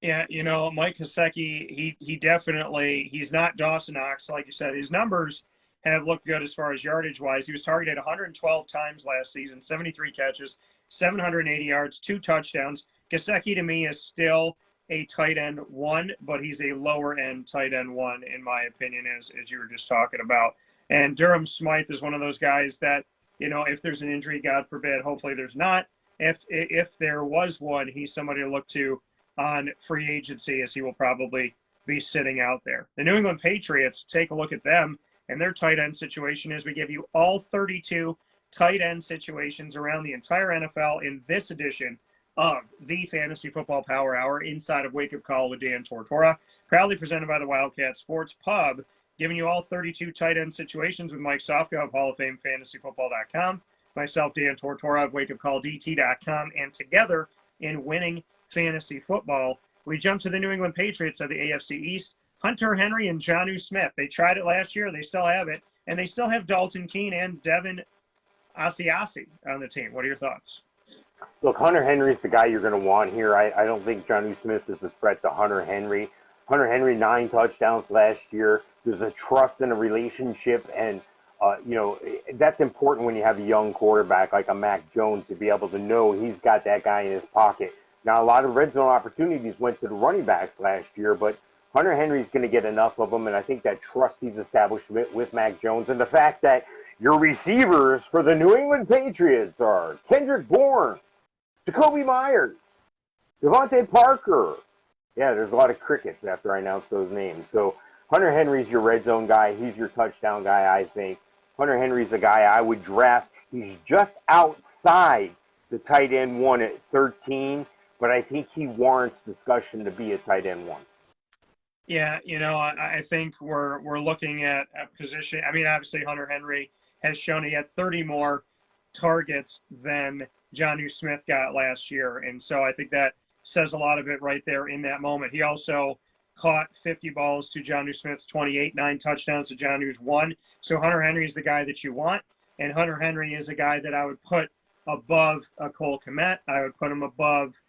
Yeah, Mike Gesicki, he definitely, he's not Dawson Knox, like you said. His numbers have looked good as far as yardage-wise. He was targeted 112 times last season, 73 catches, 780 yards, 2 touchdowns. Gesicki, to me, is still a tight end 1, but he's a lower-end tight end 1, in my opinion, as you were just talking about. And Durham Smythe is one of those guys that, if there's an injury, God forbid, hopefully there's not. If there was one, he's somebody to look to on free agency, as he will probably be sitting out there. The New England Patriots, take a look at them and their tight end situation as we give you all 32 tight end situations around the entire NFL in this edition of the Fantasy Football Power Hour inside of Wake Up Call with Dan Tortora, proudly presented by the Wildcat Sports Pub, giving you all 32 tight end situations with Mike Sofka of Hall of Fame FantasyFootball.com, myself, Dan Tortora of WakeUpCallDT.com, and together in winning fantasy football. We jump to the New England Patriots of the AFC East. Hunter Henry and Jonnu Smith. They tried it last year. They still have it. And they still have Dalton Keene and Devin Asiasi on the team. What are your thoughts? Look, Hunter Henry's the guy you're going to want here. I don't think Jonnu Smith is a threat to Hunter Henry. Hunter Henry, 9 touchdowns last year. There's a trust and a relationship, and that's important when you have a young quarterback like a Mac Jones to be able to know he's got that guy in his pocket. Now, a lot of red zone opportunities went to the running backs last year, but Hunter Henry's going to get enough of them, and I think that trust he's established with Mac Jones, and the fact that your receivers for the New England Patriots are Kendrick Bourne, Jacoby Myers, Devontae Parker. Yeah, there's a lot of crickets after I announce those names. So Hunter Henry's your red zone guy. He's your touchdown guy, I think. Hunter Henry's the guy I would draft. He's just outside the tight end one at 13, but I think he warrants discussion to be a tight end one. Yeah, I think we're looking at a position. I mean, obviously Hunter Henry has shown he had 30 more targets than Jonnu Smith got last year, and so I think that says a lot of it right there in that moment. He also caught 50 balls to Jonnu Smith's 28, 9 touchdowns to Jonnu's 1. So Hunter Henry is the guy that you want, and Hunter Henry is a guy that I would put above a Cole Kmet. I would put him above,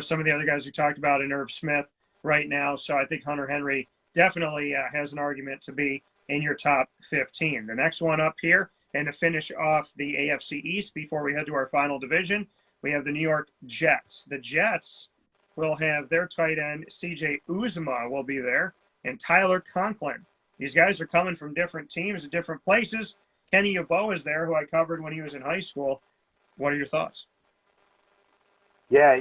some of the other guys we talked about in Irv Smith right now. So I think Hunter Henry definitely has an argument to be in your top 15. The next one up here, and to finish off the AFC East before we head to our final division, we have the New York Jets. The Jets will have their tight end, CJ Uzomah, will be there, and Tyler Conklin. These guys are coming from different teams at different places. Kenny Yeboah is there, who I covered when he was in high school. What are your thoughts? Yeah,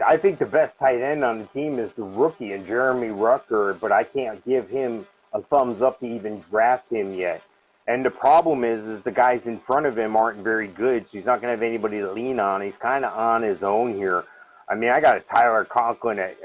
I think the best tight end on the team is the rookie and Jeremy Rucker, but I can't give him a thumbs up to even draft him yet. And the problem is the guys in front of him aren't very good, so he's not going to have anybody to lean on. He's kind of on his own here. I mean, I got a Tyler Conklin at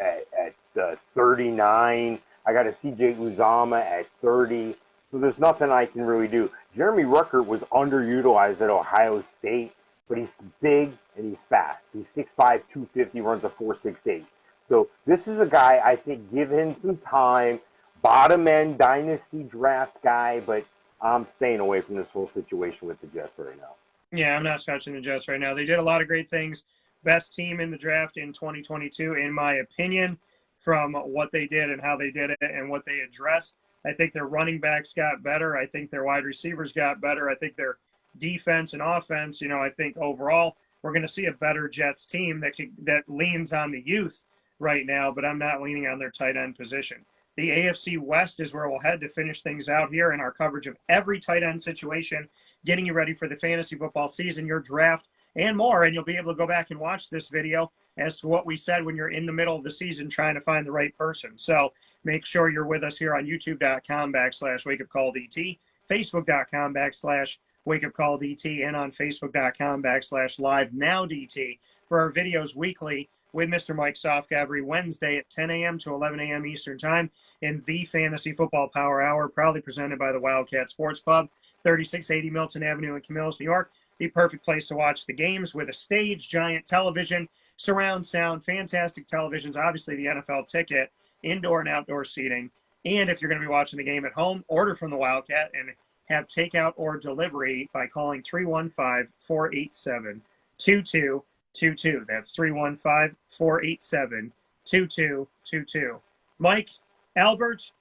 39. I got a CJ Uzomah at 30. So there's nothing I can really do. Jeremy Rucker was underutilized at Ohio State, but he's big and he's fast. He's 6'5", 250, runs a 4.68. So this is a guy, I think, give him some time. Bottom end dynasty draft guy, but I'm staying away from this whole situation with the Jets right now. Yeah, I'm not touching the Jets right now. They did a lot of great things. Best team in the draft in 2022, in my opinion, from what they did and how they did it and what they addressed. I think their running backs got better. I think their wide receivers got better. I think their defense and offense, I think overall we're going to see a better Jets team that leans on the youth right now, but I'm not leaning on their tight end position. The AFC West is where we'll head to finish things out here in our coverage of every tight end situation, getting you ready for the fantasy football season, your draft, and more. And you'll be able to go back and watch this video as to what we said when you're in the middle of the season trying to find the right person. So make sure you're with us here on youtube.com/wakeupcalldt, facebook.com/wakeupcalldt, and on facebook.com/live-now-dt for our videos weekly with Mr. Mike Sofka every Wednesday at 10 a.m. to 11 a.m. Eastern Time in the Fantasy Football Power Hour, proudly presented by the Wildcat Sports Pub, 3680 Milton Avenue in Camillus, New York. The perfect place to watch the games with a stage, giant television, surround sound, fantastic televisions, obviously the NFL ticket, indoor and outdoor seating. And if you're going to be watching the game at home, order from the Wildcat and have takeout or delivery by calling 315-487-2222. That's 315-487-2222. Mike, Albert,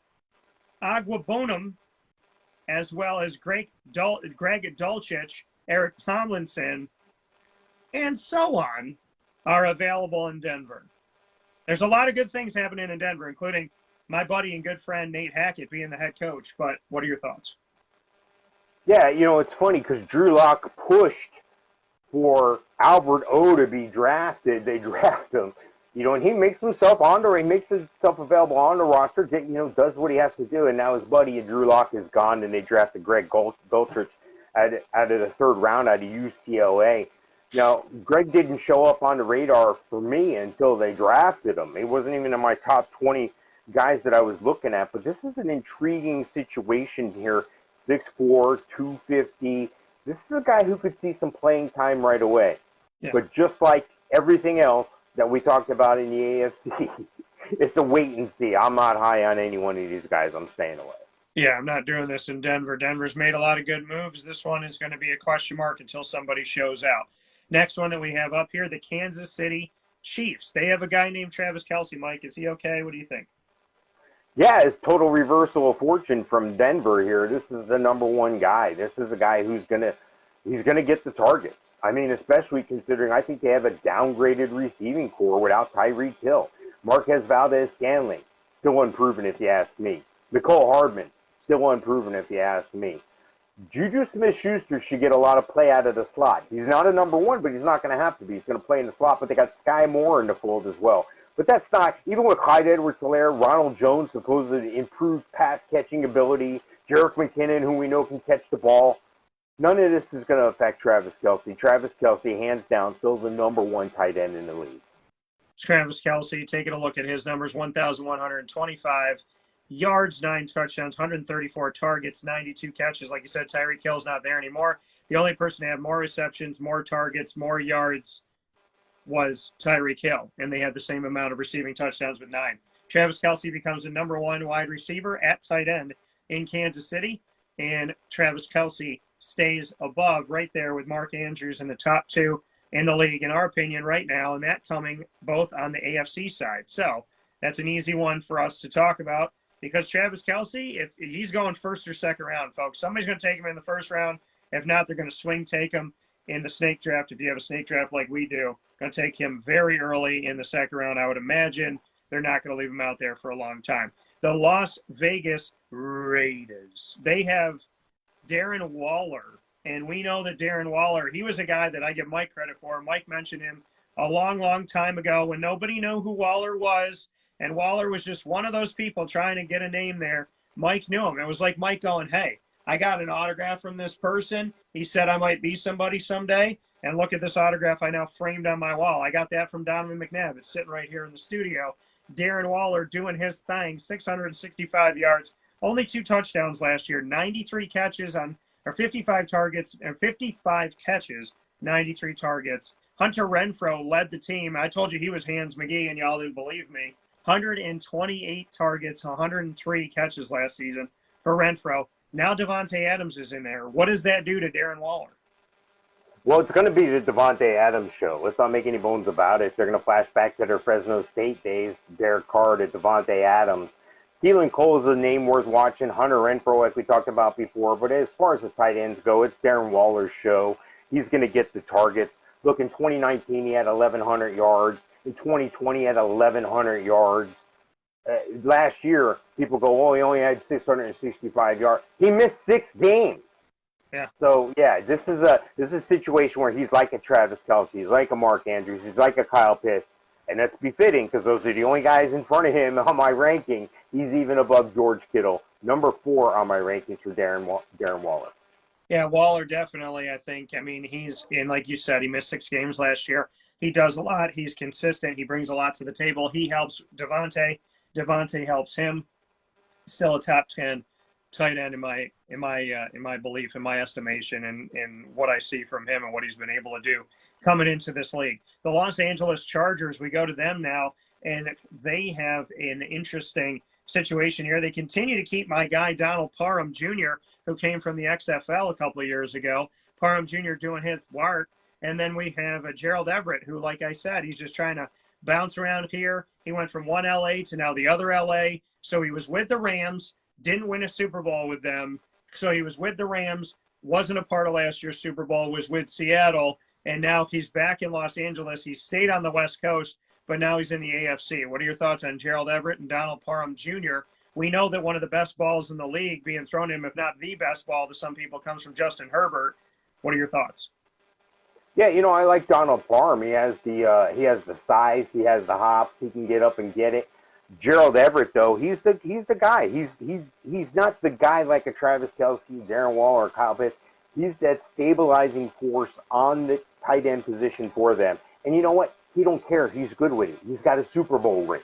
Aguabonum, as well as Greg Dulcich, Eric Tomlinson, and so on, are available in Denver. There's a lot of good things happening in Denver, including my buddy and good friend Nate Hackett being the head coach. But what are your thoughts? Yeah, it's funny because Drew Lock pushed for Albert O to be drafted. They draft him, and he makes himself available on the roster, does what he has to do, and now his buddy Drew Lock is gone, and they drafted Greg Dulcich out of the third round out of UCLA. Now, Greg didn't show up on the radar for me until they drafted him. He wasn't even in my top 20 guys that I was looking at, but this is an intriguing situation here. 6'4", 250. This is a guy who could see some playing time right away. Yeah. But just like everything else that we talked about in the AFC, it's a wait and see. I'm not high on any one of these guys. I'm staying away. Yeah, I'm not doing this in Denver. Denver's made a lot of good moves. This one is going to be a question mark until somebody shows out. Next one that we have up here, the Kansas City Chiefs. They have a guy named Travis Kelce. Mike, is he okay? What do you think? Yeah, it's total reversal of fortune from Denver here. This is the number one guy. This is a guy who's gonna get the targets. I mean, especially considering I think they have a downgraded receiving core without Tyreek Hill. Marquez Valdez-Scantling, still unproven if you ask me. Nicole Hardman, still unproven if you ask me. Juju Smith-Schuster should get a lot of play out of the slot. He's not a number one, but he's not going to have to be. He's going to play in the slot, but they got Sky Moore in the fold as well. But that's not, even with Clyde Edwards-Helaire, Ronald Jones, supposedly improved pass catching ability, Jerick McKinnon, who we know can catch the ball. None of this is going to affect Travis Kelce. Travis Kelce, hands down, still the number one tight end in the league. Travis Kelce, taking a look at his numbers, 1,125 yards, 9 touchdowns, 134 targets, 92 catches. Like you said, Tyreek Hill's not there anymore. The only person to have more receptions, more targets, more yards was Tyreek Hill, and they had the same amount of receiving touchdowns with 9. Travis Kelce becomes the number one wide receiver at tight end in Kansas City, and Travis Kelce stays above right there with Mark Andrews in the top 2 in the league, in our opinion, right now, and that coming both on the AFC side. So that's an easy one for us to talk about because Travis Kelce, if he's going first or second round, folks, somebody's going to take him in the first round. If not, they're going to swing take him in the snake draft. If you have a snake draft like we do, going to take him very early in the second round, I would imagine. They're not going to leave him out there for a long time. The Las Vegas Raiders, they have Darren Waller. And we know that Darren Waller, he was a guy that I give Mike credit for. Mike mentioned him a long, long time ago when nobody knew who Waller was. And Waller was just one of those people trying to get a name there. Mike knew him. It was like Mike going, hey, I got an autograph from this person. He said I might be somebody someday. And look at this autograph I now framed on my wall. I got that from Donovan McNabb. It's sitting right here in the studio. Darren Waller doing his thing, 665 yards, only 2 touchdowns last year, 93 catches on – or 55 targets and 55 catches, 93 targets. Hunter Renfrow led the team. I told you he was Hans McGee, and y'all didn't believe me. 128 targets, 103 catches last season for Renfrow. Now Devontae Adams is in there. What does that do to Darren Waller? Well, it's going to be the Devontae Adams show. Let's not make any bones about it. They're going to flash back to their Fresno State days. Derek Carr to Devontae Adams. Keelan Cole is a name worth watching. Hunter Renfrow, like we talked about before. But as far as the tight ends go, it's Darren Waller's show. He's going to get the targets. Look, in 2019, he had 1,100 yards. In 2020, he had 1,100 yards. Last year, people go, oh, he only had 665 yards. He missed 6 games. Yeah. So, yeah, this is a situation where he's like a Travis Kelce. He's like a Mark Andrews. He's like a Kyle Pitts. And that's befitting because those are the only guys in front of him on my ranking. He's even above George Kittle. Number 4 on my rankings for Darren Waller. Yeah, Waller definitely, I think. I mean, he's in, like you said, he missed 6 games last year. He does a lot. He's consistent. He brings a lot to the table. He helps Devontae. Devontae helps him. Still a top 10 tight end in my belief, in my estimation, and what I see from him and what he's been able to do coming into this league. The Los Angeles Chargers, we go to them now, and they have an interesting situation here. They continue to keep my guy Donald Parham Jr., who came from the XFL a couple of years ago. Parham Jr. doing his work. And then we have Gerald Everett, who, like I said, he's just trying to bounce around here. He went from one LA to now the other LA. So he was with the Rams, didn't win a Super Bowl with them. So he was with the Rams, wasn't a part of last year's Super Bowl, was with Seattle, and now he's back in Los Angeles. He stayed on the West Coast, but now he's in the AFC. What are your thoughts on Gerald Everett and Donald Parham Jr.? We know that one of the best balls in the league being thrown to him, if not the best ball to some people, comes from Justin Herbert. What are your thoughts? Yeah, I like Donald Parham. He has the size, he has the hops, he can get up and get it. Gerald Everett, though, he's the guy. He's not the guy like a Travis Kelce, Darren Waller, or Kyle Pitts. He's that stabilizing force on the tight end position for them. And you know what? He don't care. He's good with it. He's got a Super Bowl ring.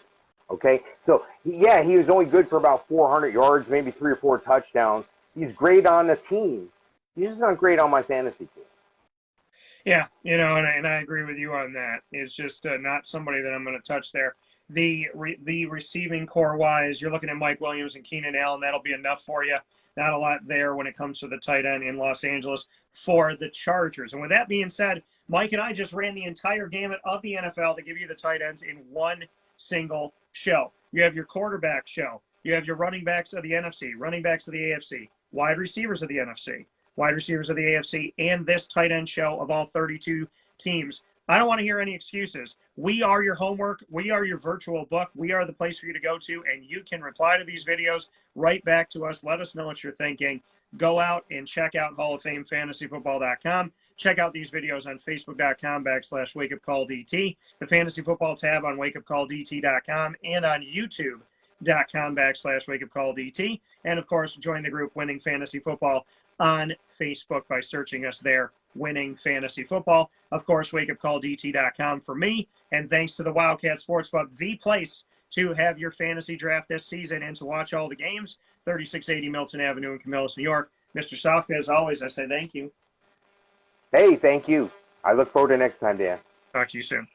Okay? So, he was only good for about 400 yards, maybe 3 or 4 touchdowns. He's great on the team. He's just not great on my fantasy team. Yeah, and I agree with you on that. It's just not somebody that I'm going to touch there. The receiving core wise, you're looking at Mike Williams and Keenan Allen. That'll be enough for you. Not a lot there when it comes to the tight end in Los Angeles for the Chargers. And with that being said, Mike and I just ran the entire gamut of the NFL to give you the tight ends in one single show. You have your quarterback show. You have your running backs of the NFC, running backs of the AFC, wide receivers of the NFC, wide receivers of the AFC, and this tight end show of all 32 teams I don't want to hear any excuses. We are your homework. We are your virtual book. We are the place for you to go to, and you can reply to these videos, write back to us. Let us know what you're thinking. Go out and check out HallOfFameFantasyFootball.com. Check out these videos on Facebook.com/WakeUpCallDT, the Fantasy Football tab on WakeUpCallDT.com, and on YouTube.com/WakeUpCallDT. And, of course, join the group Winning Fantasy Football on Facebook by searching us there, Winning Fantasy Football. Of course, WakeUpCallDT.com for me. And thanks to the Wildcat Sportsbook, the place to have your fantasy draft this season and to watch all the games. 3680 Milton Avenue in Camillus, New York. Mr. Sofka, as always, I say thank you. Hey, thank you. I look forward to next time, Dan. Talk to you soon.